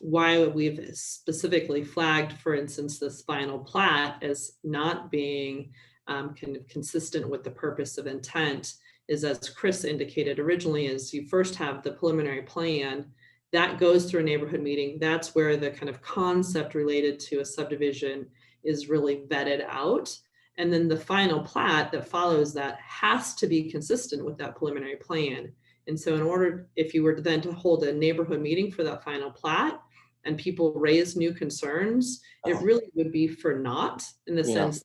why we've specifically flagged, for instance, this final plat as not being kind of consistent with the purpose of intent is, as Chris indicated originally, is you first have the preliminary plan that goes through a neighborhood meeting. That's where the kind of concept related to a subdivision is really vetted out. And then the final plat that follows that has to be consistent with that preliminary plan. And so in order, if you were then to hold a neighborhood meeting for that final plat and people raise new concerns, it really would be for naught in the sense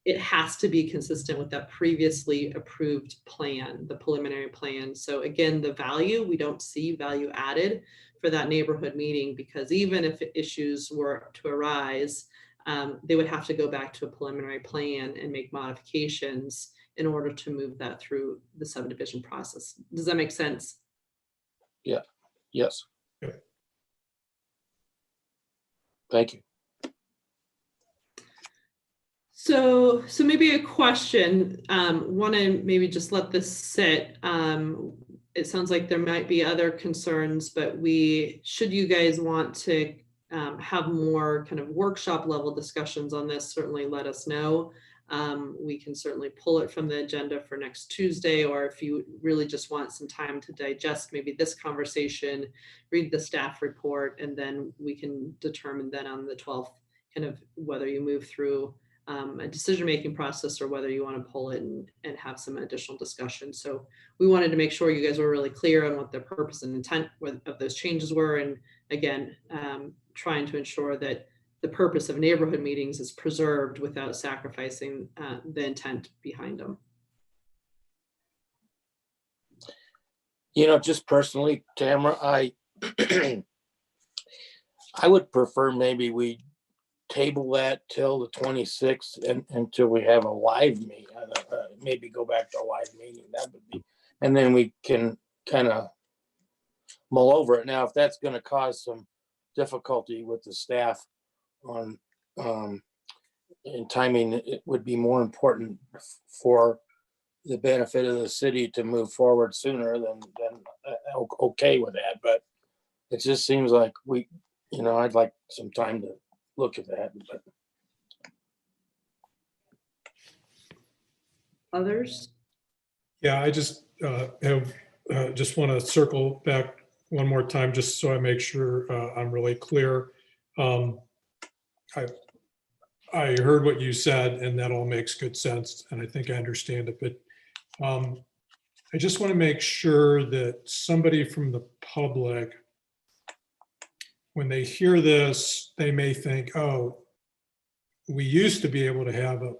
it has to be consistent with that previously approved plan, the preliminary plan. So again, the value, we don't see value added for that neighborhood meeting, because even if issues were to arise, they would have to go back to a preliminary plan and make modifications in order to move that through the subdivision process. Does that make sense? Yeah. Yes. Yeah. Thank you. So maybe a question, want to maybe just let this sit. It sounds like there might be other concerns, but should you guys want to have more kind of workshop level discussions on this, certainly let us know. We can certainly pull it from the agenda for next Tuesday, or if you really just want some time to digest maybe this conversation, read the staff report, and then we can determine then on the 12th kind of whether you move through a decision-making process or whether you want to pull it and have some additional discussion. So we wanted to make sure you guys were really clear on what the purpose and intent of those changes were. And again, trying to ensure that the purpose of neighborhood meetings is preserved without sacrificing the intent behind them. You know, just personally, Tamara, I would prefer maybe we table that till the 26th and until we have a live meeting. Maybe go back to a live meeting. That would be, and then we can kind of mull over it. Now, if that's going to cause some difficulty with the staff on in timing, it would be more important for the benefit of the city to move forward sooner, then okay with that. But it just seems like I'd like some time to look at that. But Others? Yeah, I just just want to circle back one more time, just so I make sure I'm really clear. I heard what you said, and that all makes good sense, and I think I understand it. But I just want to make sure that somebody from the public, when they hear this, they may think, "Oh, we used to be able to have a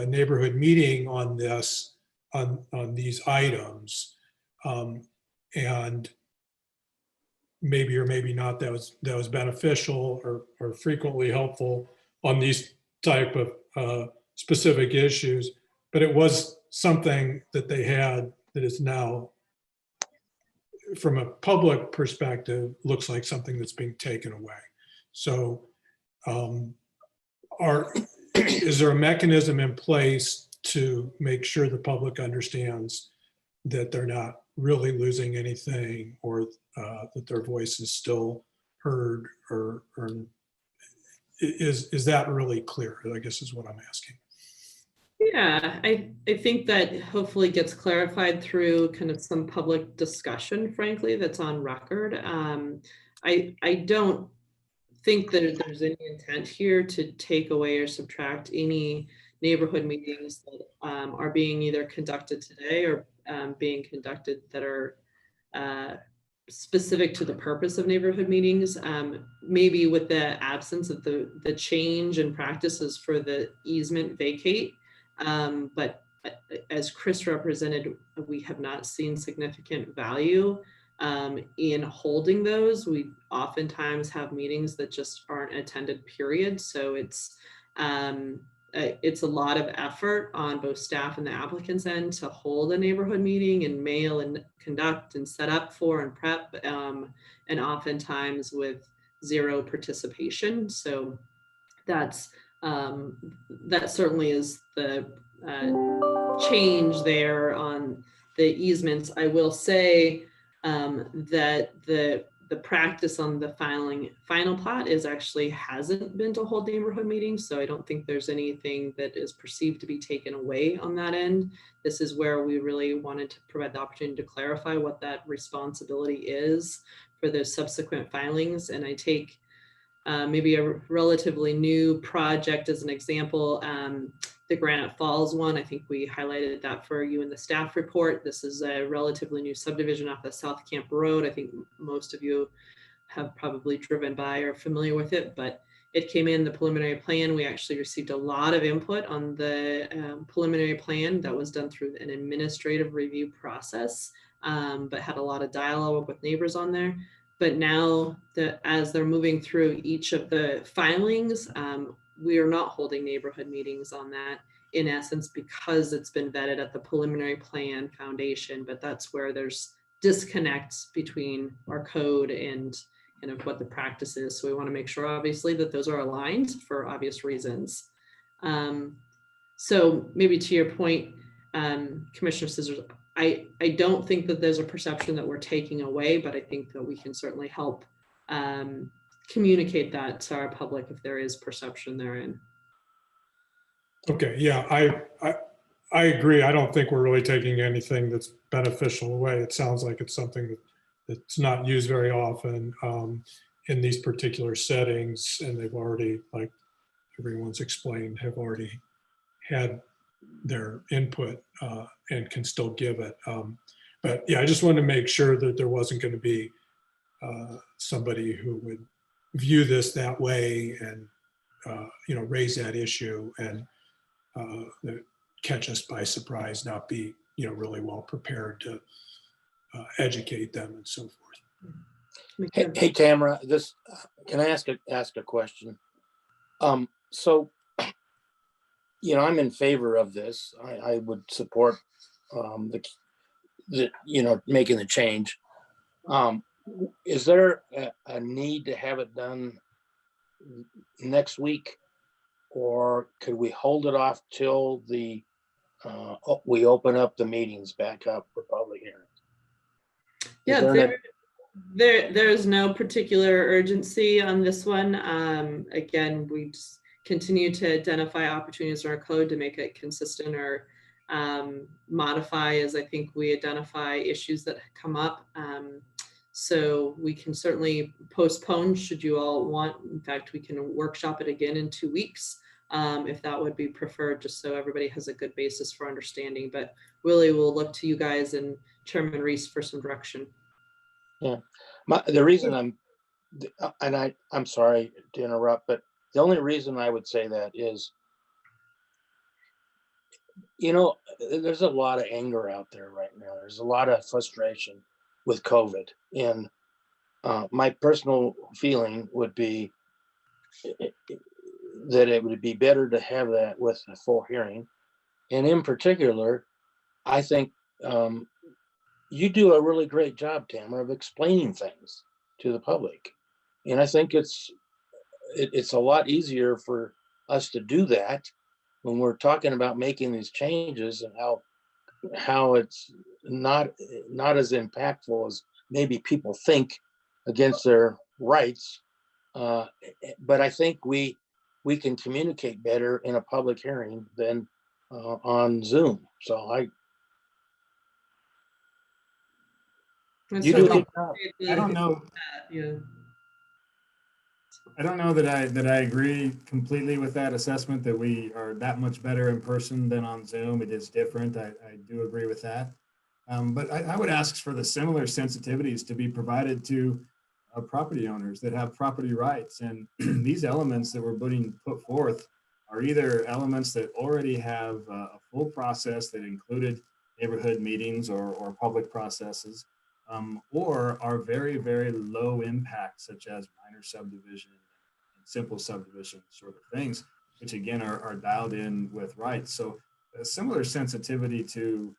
neighborhood meeting on this, on these items, and maybe or maybe not that was beneficial or frequently helpful on these type of specific issues, but it was something that they had that is now, from a public perspective, looks like something that's being taken away." So is there a mechanism in place to make sure the public understands that they're not really losing anything, or that their voice is still heard, or is that really clear, I guess is what I'm asking. Yeah, I think that hopefully gets clarified through kind of some public discussion, frankly, that's on record. I don't think that there's any intent here to take away or subtract any neighborhood meetings that are being either conducted today or being conducted that are specific to the purpose of neighborhood meetings. Maybe with the absence of the change in practices for the easement vacate. But as Chris represented, we have not seen significant value in holding those. We oftentimes have meetings that just aren't attended, period. So it's a lot of effort on both staff and the applicant's end to hold a neighborhood meeting and mail and conduct and set up for and prep, and oftentimes with zero participation. So that certainly is the change there on the easements. I will say that the practice on the final plat hasn't been to hold neighborhood meetings. So I don't think there's anything that is perceived to be taken away on that end. This is where we really wanted to provide the opportunity to clarify what that responsibility is for those subsequent filings. And I take maybe a relatively new project as an example, the Granite Falls one. I think we highlighted that for you in the staff report. This is a relatively new subdivision off the South Camp Road. I think most of you have probably driven by or familiar with it, but it came in the preliminary plan. We actually received a lot of input on the preliminary plan that was done through an administrative review process, but had a lot of dialogue with neighbors on there. But now as they're moving through each of the filings, we are not holding neighborhood meetings on that, in essence, because it's been vetted at the preliminary plan foundation. But that's where there's disconnects between our code and kind of what the practice is. So we want to make sure, obviously, that those are aligned for obvious reasons. So maybe to your point, Commissioner Scissors, I don't think that there's a perception that we're taking away, but I think that we can certainly help communicate that to our public if there is perception therein. Okay, yeah, I agree. I don't think we're really taking anything that's beneficial away. It sounds like it's something that's not used very often in these particular settings, and they've already, like everyone's explained, have already had their input and can still give it. But yeah, I just wanted to make sure that there wasn't going to be somebody who would view this that way and raise that issue and catch us by surprise, not be really well prepared to educate them and so forth. Hey Tamara, can I ask a question? So I'm in favor of this. I would support making the change. Is there a need to have it done next week, or could we hold it off till the we open up the meetings back up for public hearing. Yeah, there an- there's no particular urgency on this one. Again, we just continue to identify opportunities in our code to make it consistent or modify as I think we identify issues that come up. So we can certainly postpone should you all want. In fact, we can workshop it again in 2 weeks if that would be preferred, just so everybody has a good basis for understanding. But really, we'll look to you guys and Chairman Reese for some direction. Yeah, the reason I'm sorry to interrupt, but the only reason I would say that is, there's a lot of anger out there right now. There's a lot of frustration with COVID. And my personal feeling would be that it would be better to have that with a full hearing. And in particular, I think you do a really great job, Tamara, of explaining things to the public. And I think it's a lot easier for us to do that when we're talking about making these changes and how it's not as impactful as maybe people think against their rights. But I think we can communicate better in a public hearing than on Zoom. So you do a good job. I don't know. Yeah. I don't know that I agree completely with that assessment that we are that much better in person than on Zoom. It is different. I do agree with that. But I would ask for the similar sensitivities to be provided to property owners that have property rights. And these elements that we're put forth are either elements that already have a full process that included neighborhood meetings or public processes, or are very, very low impact, such as minor subdivision and simple subdivision sort of things, which again are dialed in with rights. So a similar sensitivity to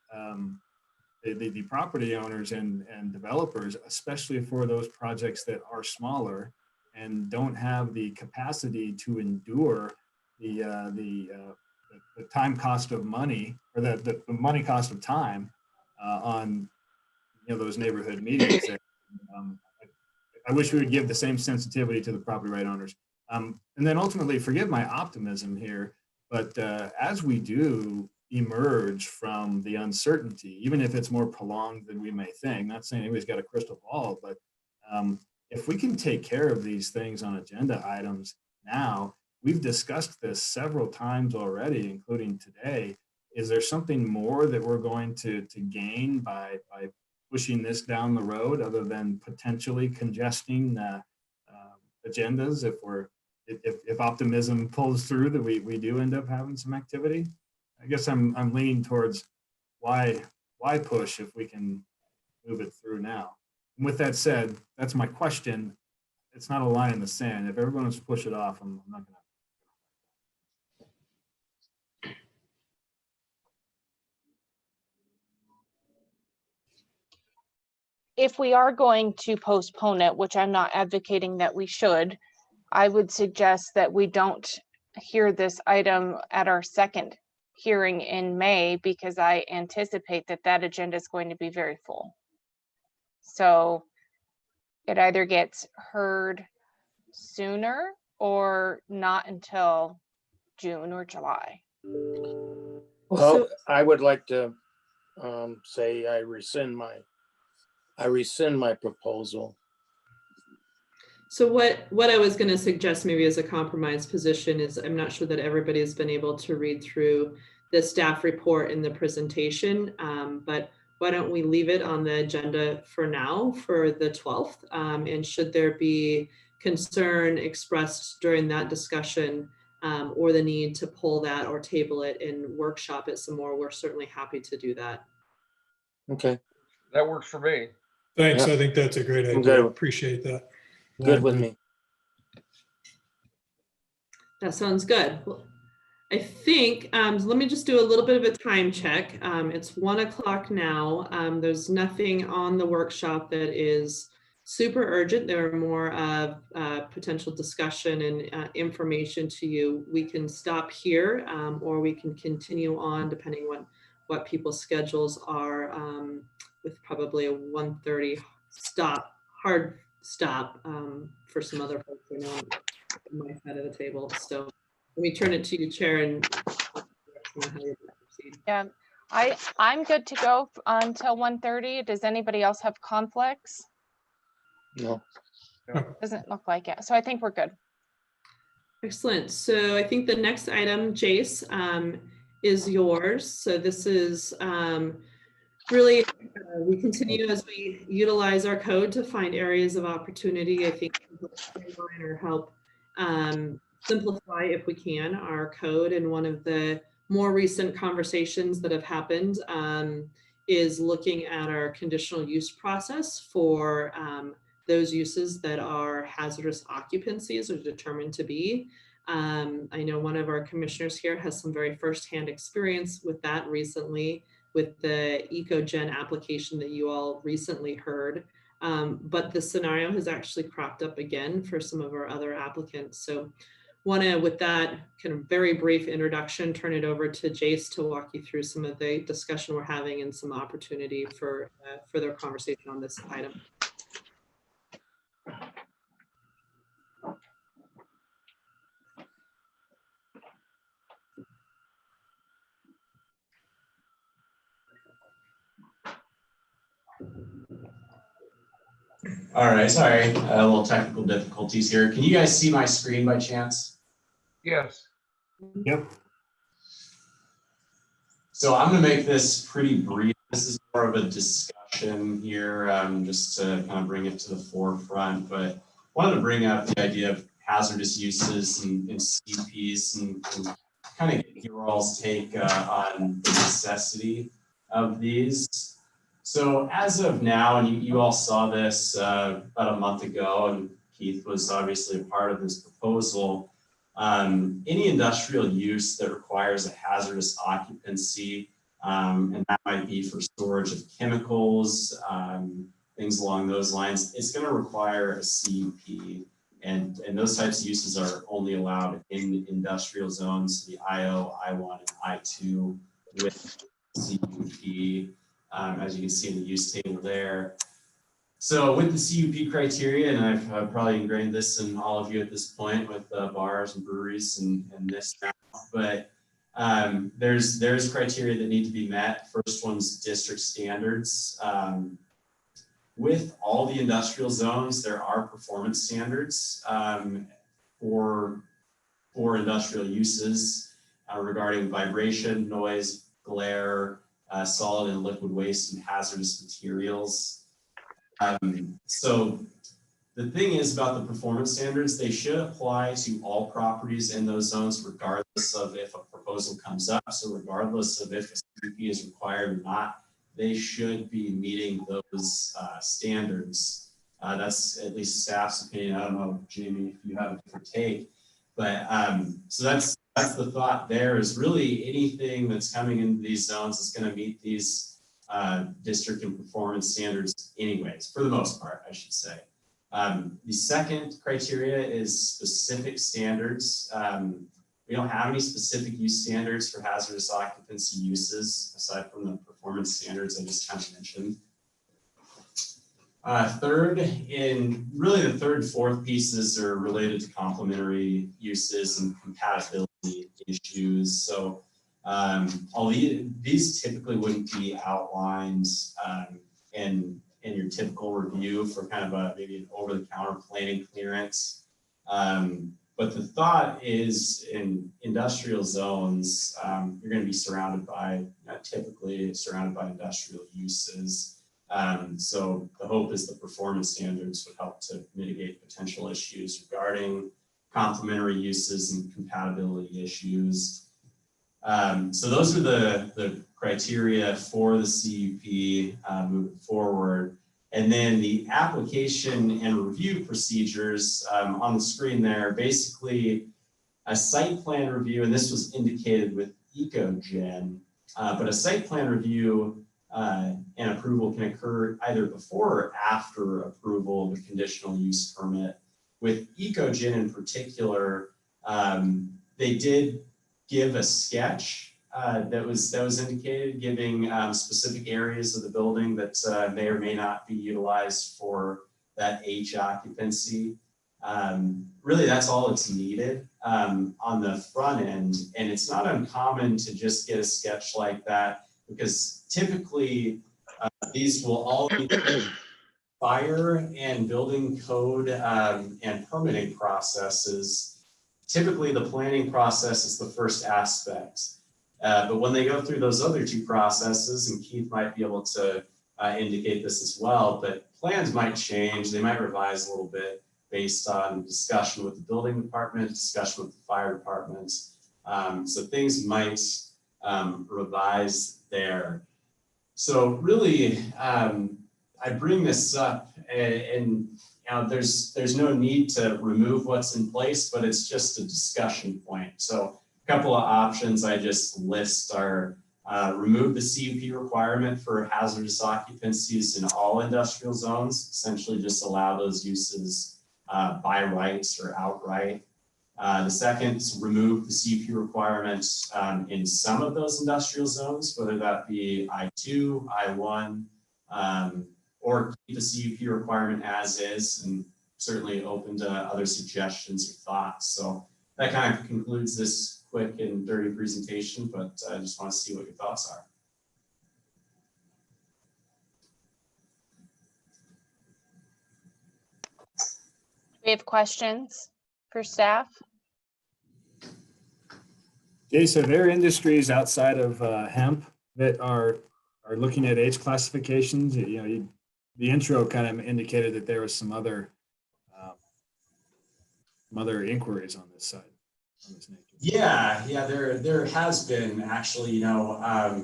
the property owners and developers, especially for those projects that are smaller and don't have the capacity to endure the time cost of money, or the money cost of time on those neighborhood meetings. I wish we would give the same sensitivity to the property right owners. And then ultimately, forgive my optimism here, but as we do emerge from the uncertainty, even if it's more prolonged than we may think, not saying anybody's got a crystal ball, but if we can take care of these things on agenda items now, we've discussed this several times already, including today. Is there something more that we're going to gain by pushing this down the road, other than potentially congesting agendas if optimism pulls through, that we do end up having some activity? I guess I'm leaning towards why push if we can move it through now. And with that said, that's my question. It's not a line in the sand. If everyone wants to push it off, I'm not going to. If we are going to postpone it, which I'm not advocating that we should, I would suggest that we don't hear this item at our second hearing in May, because I anticipate that agenda is going to be very full. So it either gets heard sooner or not until June or July. Well, I would like to say I rescind my proposal. So what I was going to suggest maybe as a compromise position is, I'm not sure that everybody has been able to read through the staff report in the presentation, but why don't we leave it on the agenda for now for the 12th? And should there be concern expressed during that discussion or the need to pull that or table it and workshop it some more, we're certainly happy to do that. Okay. That works for me. Thanks. Yeah. I think that's a great I'm idea. good. Appreciate that. Good with me. That sounds good. Well, I think, let me just do a little bit of a time check. It's 1 o'clock now. There's nothing on the workshop that is super urgent. They were more of potential discussion and information to you. We can stop here, or we can continue on depending on what people's schedules are, with probably a 1:30 hard stop for some other folks I know on my side of the table. So let me turn it to you, Chair, and how you'd like to proceed. Yeah, I'm good to go until 1:30. Does anybody else have conflicts? No. Doesn't look like it. So I think we're good. Excellent. So I think the next item, Jace, is yours. So this is really, we continue as we utilize our code to find areas of opportunity. I think or help simplify, if we can, our code. And one of the more recent conversations that have happened is looking at our conditional use process for those uses that are hazardous occupancies or determined to be. I know one of our commissioners here has some very firsthand experience with that recently with the EcoGen application that you all recently heard. But the scenario has actually cropped up again for some of our other applicants. So want to, with that kind of very brief introduction, turn it over to Jace to walk you through some of the discussion we're having and some opportunity for further conversation on this item. All right, sorry, a little technical difficulties here. Can you guys see my screen by chance? Yes. Yep. So I'm gonna make this pretty brief. This is more of a discussion here, just to kind of bring it to the forefront, but wanted to bring up the idea of hazardous uses and CUPs and kind of get your all's take on the necessity of these. So as of now, and you all saw this about a month ago, and Keith was obviously a part of this proposal, any industrial use that requires a hazardous occupancy, and that might be for storage of chemicals, things along those lines, it's going to require a CUP. And those types of uses are only allowed in industrial zones, the IO, I1, and I2 with CUP. As you can see in the use table there. So with the CUP criteria, and I've probably ingrained this in all of you at this point with bars and breweries and this now, but there's criteria that need to be met. First one's district standards. With all the industrial zones, there are performance standards for industrial uses regarding vibration, noise, glare, solid and liquid waste, and hazardous materials. So the thing is about the performance standards, they should apply to all properties in those zones regardless of if a proposal comes up. So regardless of if a CUP is required or not, they should be meeting those standards. That's at least staff's opinion. I don't know, Jamie, if you have a different take, but so that's the thought there, is really anything that's coming into these zones is going to meet these district and performance standards anyways, for the most part, I should say. The second criteria is specific standards. We don't have any specific use standards for hazardous occupancy uses, aside from the performance standards I just kind of mentioned. Third, in really the third and fourth pieces are related to complementary uses and compatibility issues. So all these typically wouldn't be outlined in your typical review for kind of a maybe an over-the-counter planning clearance. But the thought is in industrial zones, you're going to be surrounded by, typically surrounded by industrial uses. So the hope is the performance standards would help to mitigate potential issues regarding complementary uses and compatibility issues. So those are the criteria for the CUP moving forward. And then the application and review procedures on the screen there, basically a site plan review, and this was indicated with EcoGen, but a site plan review and approval can occur either before or after approval of a conditional use permit. With Ecogen in particular, they did give a sketch that was indicated, giving specific areas of the building that may or may not be utilized for that H occupancy. Really, that's all that's needed on the front end, and it's not uncommon to just get a sketch like that, because typically these will all be fire and building code and permitting processes. Typically, the planning process is the first aspect. But when they go through those other two processes, and Keith might be able to indicate this as well, but plans might change, they might revise a little bit based on discussion with the building department, discussion with the fire department. So things might revise there. So really, I bring this up, and you know, there's no need to remove what's in place, but it's just a discussion point. So a couple of options I just list are remove the CUP requirement for hazardous occupancies in all industrial zones, essentially just allow those uses by rights or outright. The second is remove the CUP requirements in some of those industrial zones, whether that be I2, I1, or keep the CUP requirement as is, and certainly open to other suggestions or thoughts. So that kind of concludes this quick and dirty presentation, but I just want to see what your thoughts are. We have questions for staff. Jason, are there industries outside of hemp that are looking at H classifications? You know, the intro kind of indicated that there was some other inquiries on this side. On this nature. Yeah, there has been actually. You know,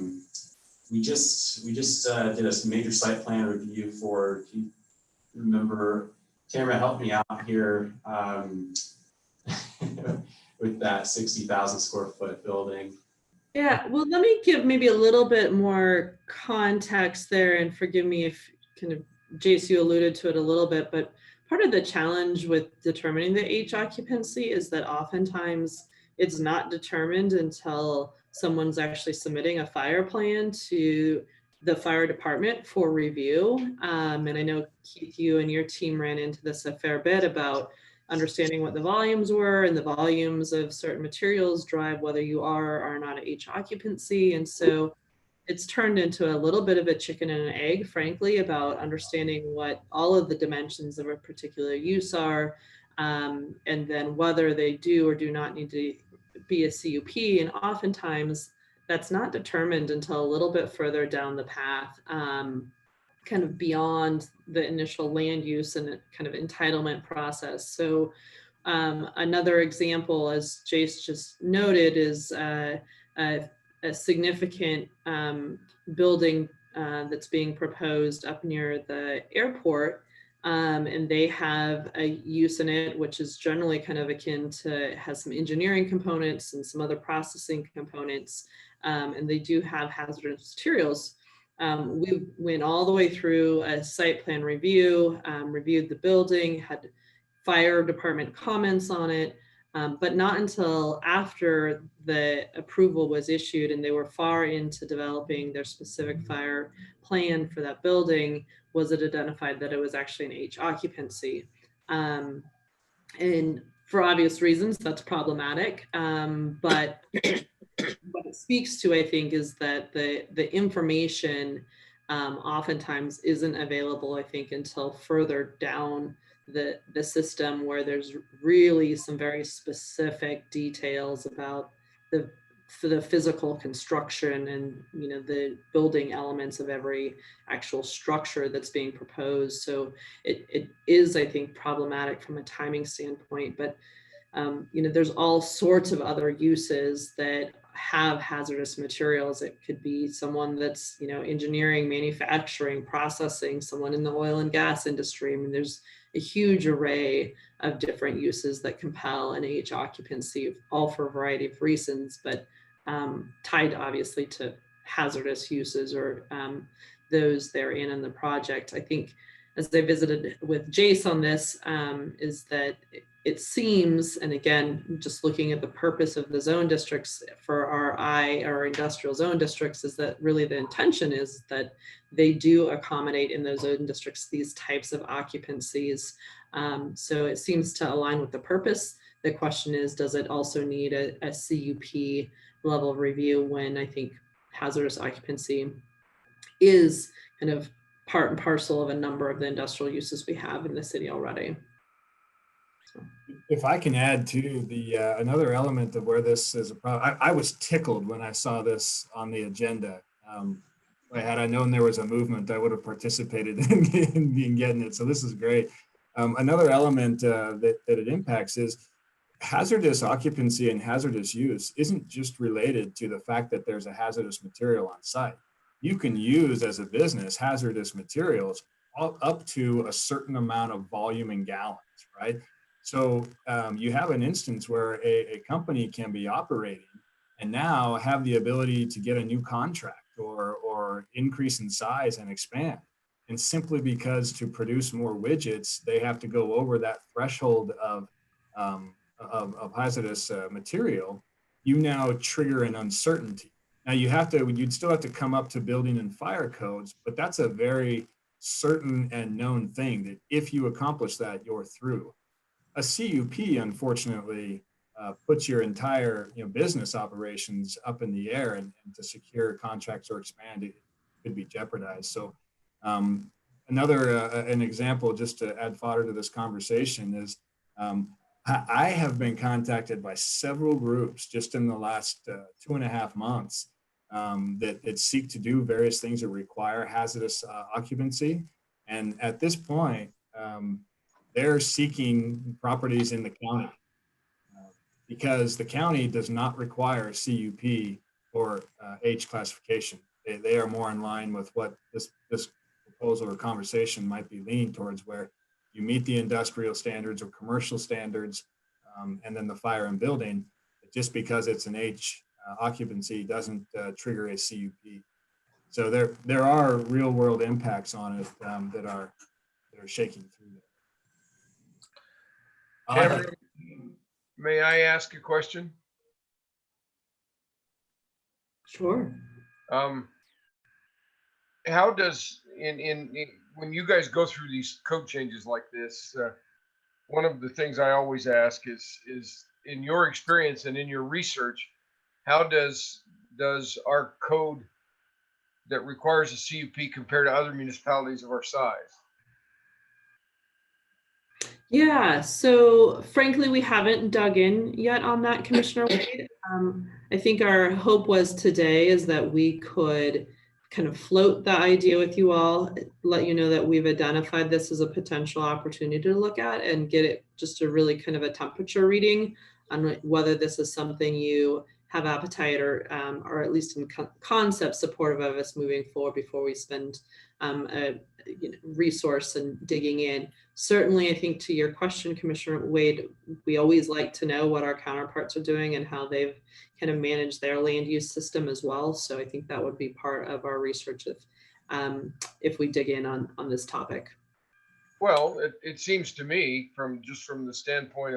we just did a major site plan review for. Do you remember? Tamara, help me out here with that 60,000 square foot building. Yeah, well, let me give maybe a little bit more context there, and forgive me if kind of Jace, you alluded to it a little bit, but part of the challenge with determining the H occupancy is that oftentimes it's not determined until someone's actually submitting a fire plan to the fire department for review. And I know, Keith, you and your team ran into this a fair bit about understanding what the volumes were, and the volumes of certain materials drive whether you are or are not at H occupancy. And so it's turned into a little bit of a chicken and an egg, frankly, about understanding what all of the dimensions of a particular use are, and then whether they do or do not need to be a CUP. And oftentimes that's not determined until a little bit further down the path, kind of beyond the initial land use and kind of entitlement process. So another example, as Jace just noted, is a significant building that's being proposed up near the airport. And they have a use in it, which is generally kind of akin to, has some engineering components and some other processing components. And they do have hazardous materials. We went all the way through a site plan review, reviewed the building, had fire department comments on it, but not until after the approval was issued and they were far into developing their specific fire plan for that building was it identified that it was actually an H occupancy. And for obvious reasons, that's problematic. But what it speaks to, I think, is that the information oftentimes isn't available, I think, until further down the system, where there's really some very specific details about the physical construction and, you know, the building elements of every actual structure that's being proposed. So it is, I think, problematic from a timing standpoint, but you know, there's all sorts of other uses that have hazardous materials. It could be someone that's, you know, engineering, manufacturing, processing, someone in the oil and gas industry. I mean, there's a huge array of different uses that compel an H occupancy, all for a variety of reasons, but tied obviously to hazardous uses or those therein in the project. I think as I visited with Jace on this, is that it seems, and again, just looking at the purpose of the zone districts for our industrial zone districts, is that really the intention is that they do accommodate in those zone districts these types of occupancies. So it seems to align with the purpose. The question is, does it also need a CUP level review when I think hazardous occupancy is kind of part and parcel of a number of the industrial uses we have in the city already. If I can add to the another element of where this is a problem, I was tickled when I saw this on the agenda. Had I known there was a movement, I would have participated in getting it. So this is great. Another element that it impacts is hazardous occupancy and hazardous use isn't just related to the fact that there's a hazardous material on site. You can use as a business hazardous materials up to a certain amount of volume in gallons, right? So you have an instance where a company can be operating and now have the ability to get a new contract or increase in size and expand. And simply because to produce more widgets, they have to go over that threshold of hazardous material, you now trigger an uncertainty. Now you'd still have to come up to building and fire codes, but that's a very certain and known thing that if you accomplish that, you're through. A CUP, unfortunately, puts your entire business operations up in the air, and to secure contracts or expand it could be jeopardized. So another an example, just to add fodder to this conversation, is I have been contacted by several groups just in the last 2.5 months that seek to do various things that require hazardous occupancy. And at this point, they're seeking properties in the county because the county does not require a CUP or H classification. They are more in line with what this proposal or conversation might be leaning towards, where you meet the industrial standards or commercial standards, and then the fire and building. Just because it's an H occupancy doesn't trigger a CUP. So there are real world impacts on it that are shaking through there. Tamara, may I ask a question? Sure. How does when you guys go through these code changes like this, one of the things I always ask is in your experience and in your research, how does our code that requires a CUP compare to other municipalities of our size? Yeah, so frankly, we haven't dug in yet on that, Commissioner Wade. I think our hope was today is that we could kind of float the idea with you all, let you know that we've identified this as a potential opportunity to look at and get it just a really kind of a temperature reading on whether this is something you have appetite or at least in concept supportive of us moving forward before we spend a resource and digging in. Certainly, I think to your question, Commissioner Wade, we always like to know what our counterparts are doing and how they've kind of managed their land use system as well. So I think that would be part of our research if we dig in on this topic. Well, it seems to me from the standpoint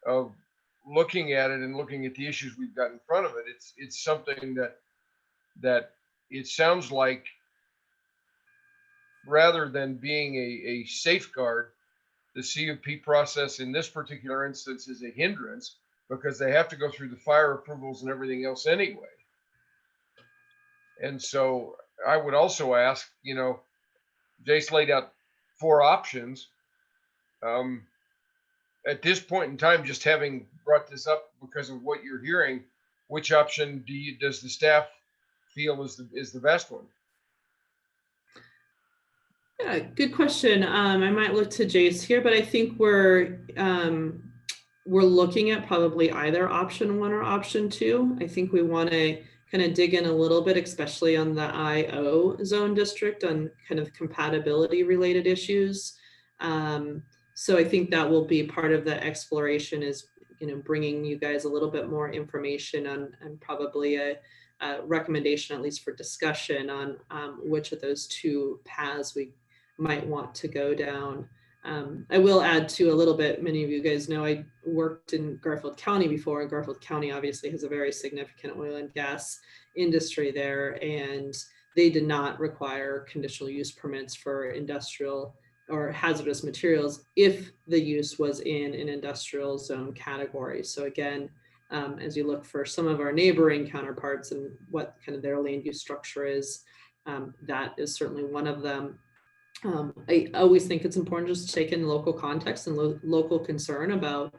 of looking at it and looking at the issues we've got in front of it, it's something that it sounds like, rather than being a safeguard, the CUP process in this particular instance is a hindrance because they have to go through the fire approvals and everything else anyway. And so I would also ask, Jace laid out 4 options. At this point in time, just having brought this up because of what you're hearing, which option does the staff feel is the best one? Yeah, good question. I might look to Jace here, but I think we're looking at probably either option 1 or option 2. I think we want to kind of dig in a little bit, especially on the IO zone district on kind of compatibility related issues. So I think that will be part of the exploration is, bringing you guys a little bit more information on probably recommendation, at least for discussion, on which of those two paths we might want to go down. I will add to a little bit, many of you guys know I worked in Garfield County before, and Garfield County obviously has a very significant oil and gas industry there, and they did not require conditional use permits for industrial or hazardous materials if the use was in an industrial zone category. So again, as you look for some of our neighboring counterparts and what kind of their land use structure is, that is certainly one of them. I always think it's important just to take in local context and local concern about,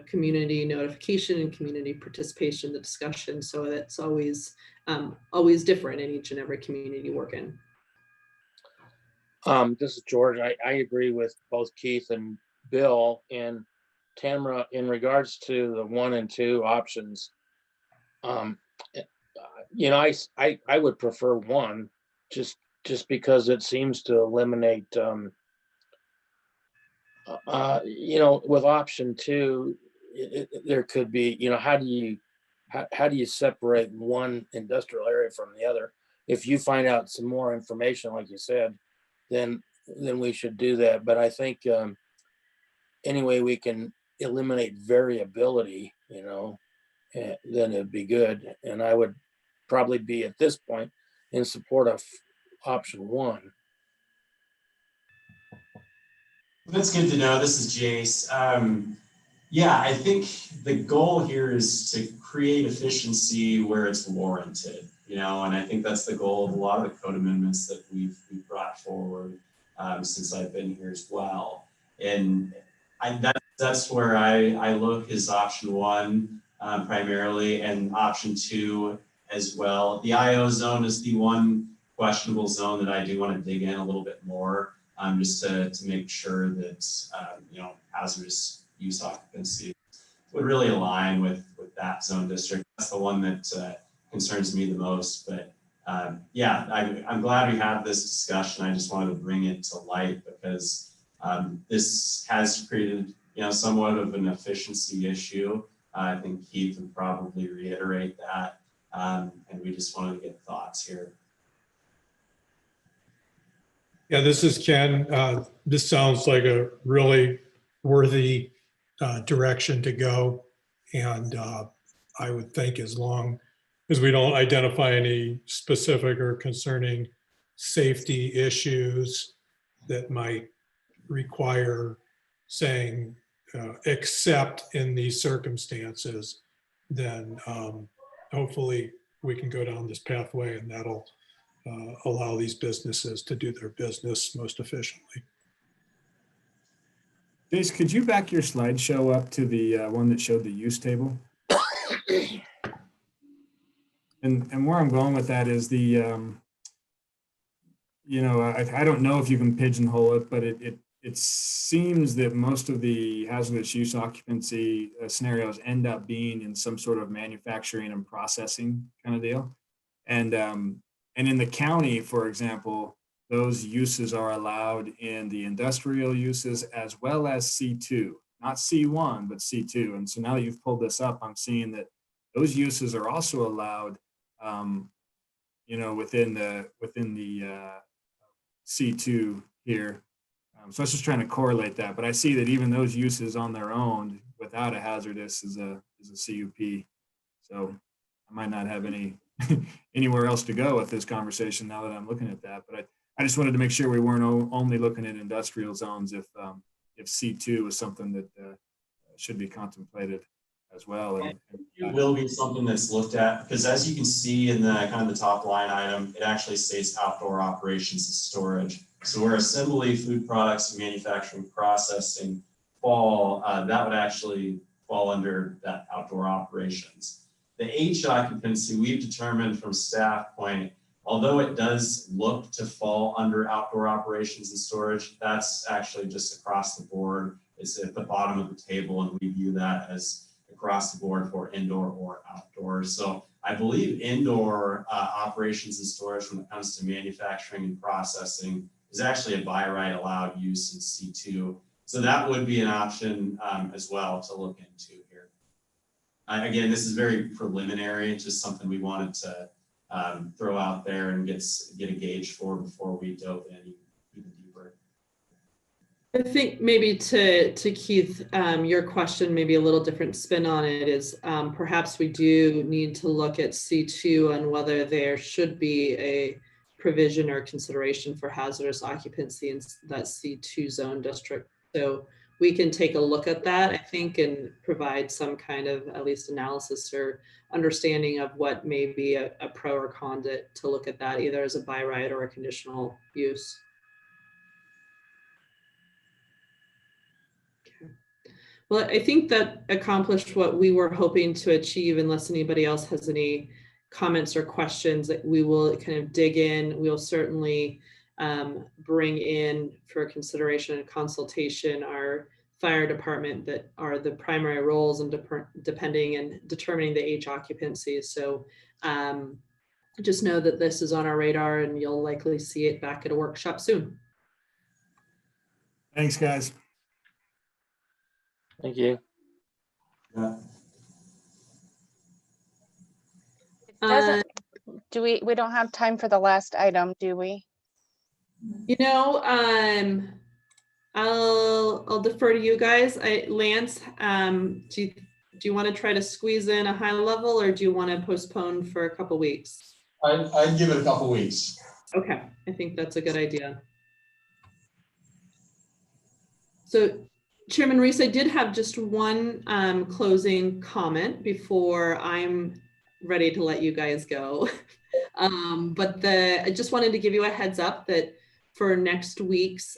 community notification and community participation in the discussion. So that's always different in each and every community you work in. This is George. I agree with both Keith and Bill and Tamara in regards to the 1 and 2 options. I would prefer 1 just because it seems to eliminate, with option 2, there could be, how do you separate one industrial area from the other? If you find out some more information, like you said, then we should do that. But I think any way we can eliminate variability, then it'd be good. And I would probably be at this point in support of option 1. That's good to know. This is Jace. Yeah, I think the goal here is to create efficiency where it's warranted, and I think that's the goal of a lot of the code amendments that we've brought forward since I've been here as well. And that's where I look as option 1 primarily, and option 2 as well. The IO zone is the one questionable zone that I do want to dig in a little bit more, just to make sure that hazardous use occupancy would really align with that zone district. That's the one that concerns me the most. But I'm glad we had this discussion. I just wanted to bring it to light because this has created somewhat of an efficiency issue. I think Keith would probably reiterate that, and we just wanted to get thoughts here. Yeah, this is Ken. This sounds like a really worthy direction to go. And I would think as long as we don't identify any specific or concerning safety issues that might require saying, except in these circumstances, then hopefully we can go down this pathway, and that'll allow these businesses to do their business most efficiently. Jace, could you back your slideshow up to the one that showed the use table? And where I'm going with that is the, I don't know if you can pigeonhole it, but it seems that most of the hazardous use occupancy scenarios end up being in some sort of manufacturing and processing kind of deal. And in the county, for example, those uses are allowed in the industrial uses as well as C2, not C1, but C2. And so now that you've pulled this up, I'm seeing that those uses are also allowed, within the C2 here. So I was just trying to correlate that, but I see that even those uses on their own without a hazardous is a CUP. So I might not have anywhere else to go with this conversation now that I'm looking at that, but I just wanted to make sure we weren't only looking at industrial zones if C2 is something that should be contemplated as well. It will be something that's looked at, because as you can see in the kind of the top line item, it actually states outdoor operations and storage. So where assembly, food products, and manufacturing, processing fall, that would actually fall under that outdoor operations. The H occupancy we've determined from staff point, although it does look to fall under outdoor operations and storage, that's actually just across the board. It's at the bottom of the table, and we view that as across the board for indoor or outdoor. So I believe indoor operations and storage when it comes to manufacturing and processing is actually a by right allowed use in C2. So that would be an option as well to look into here. Again, this is very preliminary, just something we wanted to throw out there and get a gauge for before we dove in even deeper. I think maybe to Keith, your question, maybe a little different spin on it is perhaps we do need to look at C2 and whether there should be a provision or consideration for hazardous occupancy in that C2 zone district. So we can take a look at that, I think, and provide some kind of at least analysis or understanding of what may be a pro or con to look at that, either as a by right or a conditional use. Okay. Well, I think that accomplished what we were hoping to achieve, unless anybody else has any comments or questions that we will kind of dig in. We'll certainly bring in for consideration and consultation our fire department that are the primary roles and depending and determining the H occupancy. So just know that this is on our radar and you'll likely see it back at a workshop soon. Thanks, guys. Thank you. Yeah. It doesn't, we don't have time for the last item, do we? You know, I'll defer to you guys. Lance, do you want to try to squeeze in a high level, or do you want to postpone for a couple weeks? I'd give it a couple weeks. Okay, I think that's a good idea. So Chairman Reese, I did have just one closing comment before I'm ready to let you guys go. But I just wanted to give you a heads up that for next week's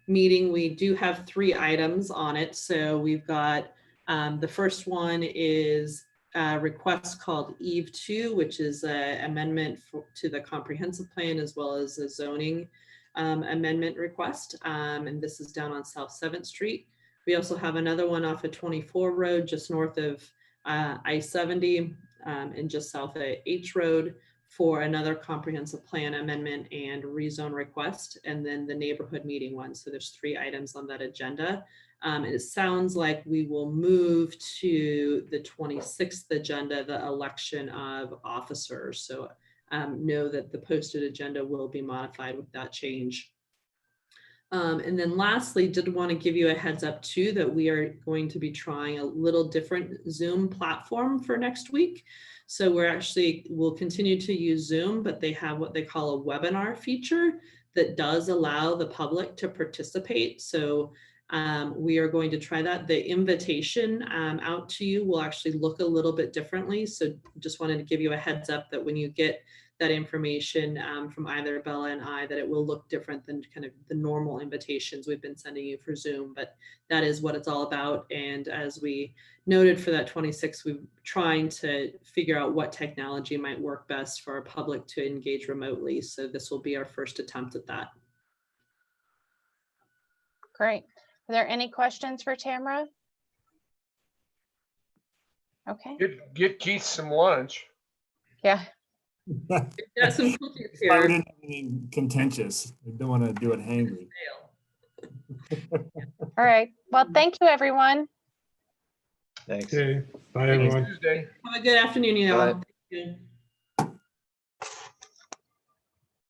meeting, we do have 3 items on it. So we've got the first one is a request called Eve 2, which is an amendment to the comprehensive plan as well as a zoning amendment request. And this is down on South 7th Street. We also have another one off of 24 Road, just north of I-70 and just south of H Road for another comprehensive plan amendment and rezone request, and then the neighborhood meeting one. So there's 3 items on that agenda. It sounds like we will move to the 26th agenda, the election of officers. So know that the posted agenda will be modified with that change. And then lastly, did want to give you a heads up too, that we are going to be trying a little different Zoom platform for next week. So we'll continue to use Zoom, but they have what they call a webinar feature that does allow the public to participate. So we are going to try that. The invitation out to you will actually look a little bit differently. So just wanted to give you a heads up that when you get that information from either Bella and I, that it will look different than kind of the normal invitations we've been sending you for Zoom, but that is what it's all about. And as we noted for that 26, we're trying to figure out what technology might work best for our public to engage remotely. So this will be our first attempt at that. Great. Are there any questions for Tamara? Okay. Get Keith some lunch. Yeah. Got some cookies Probably here. didn't have anything contentious. We don't want to do it hangry. All right. Well, thank you, everyone. Thanks. Okay, bye, See you everyone. Tuesday. Have a good afternoon, y'all. Bye. Thank you.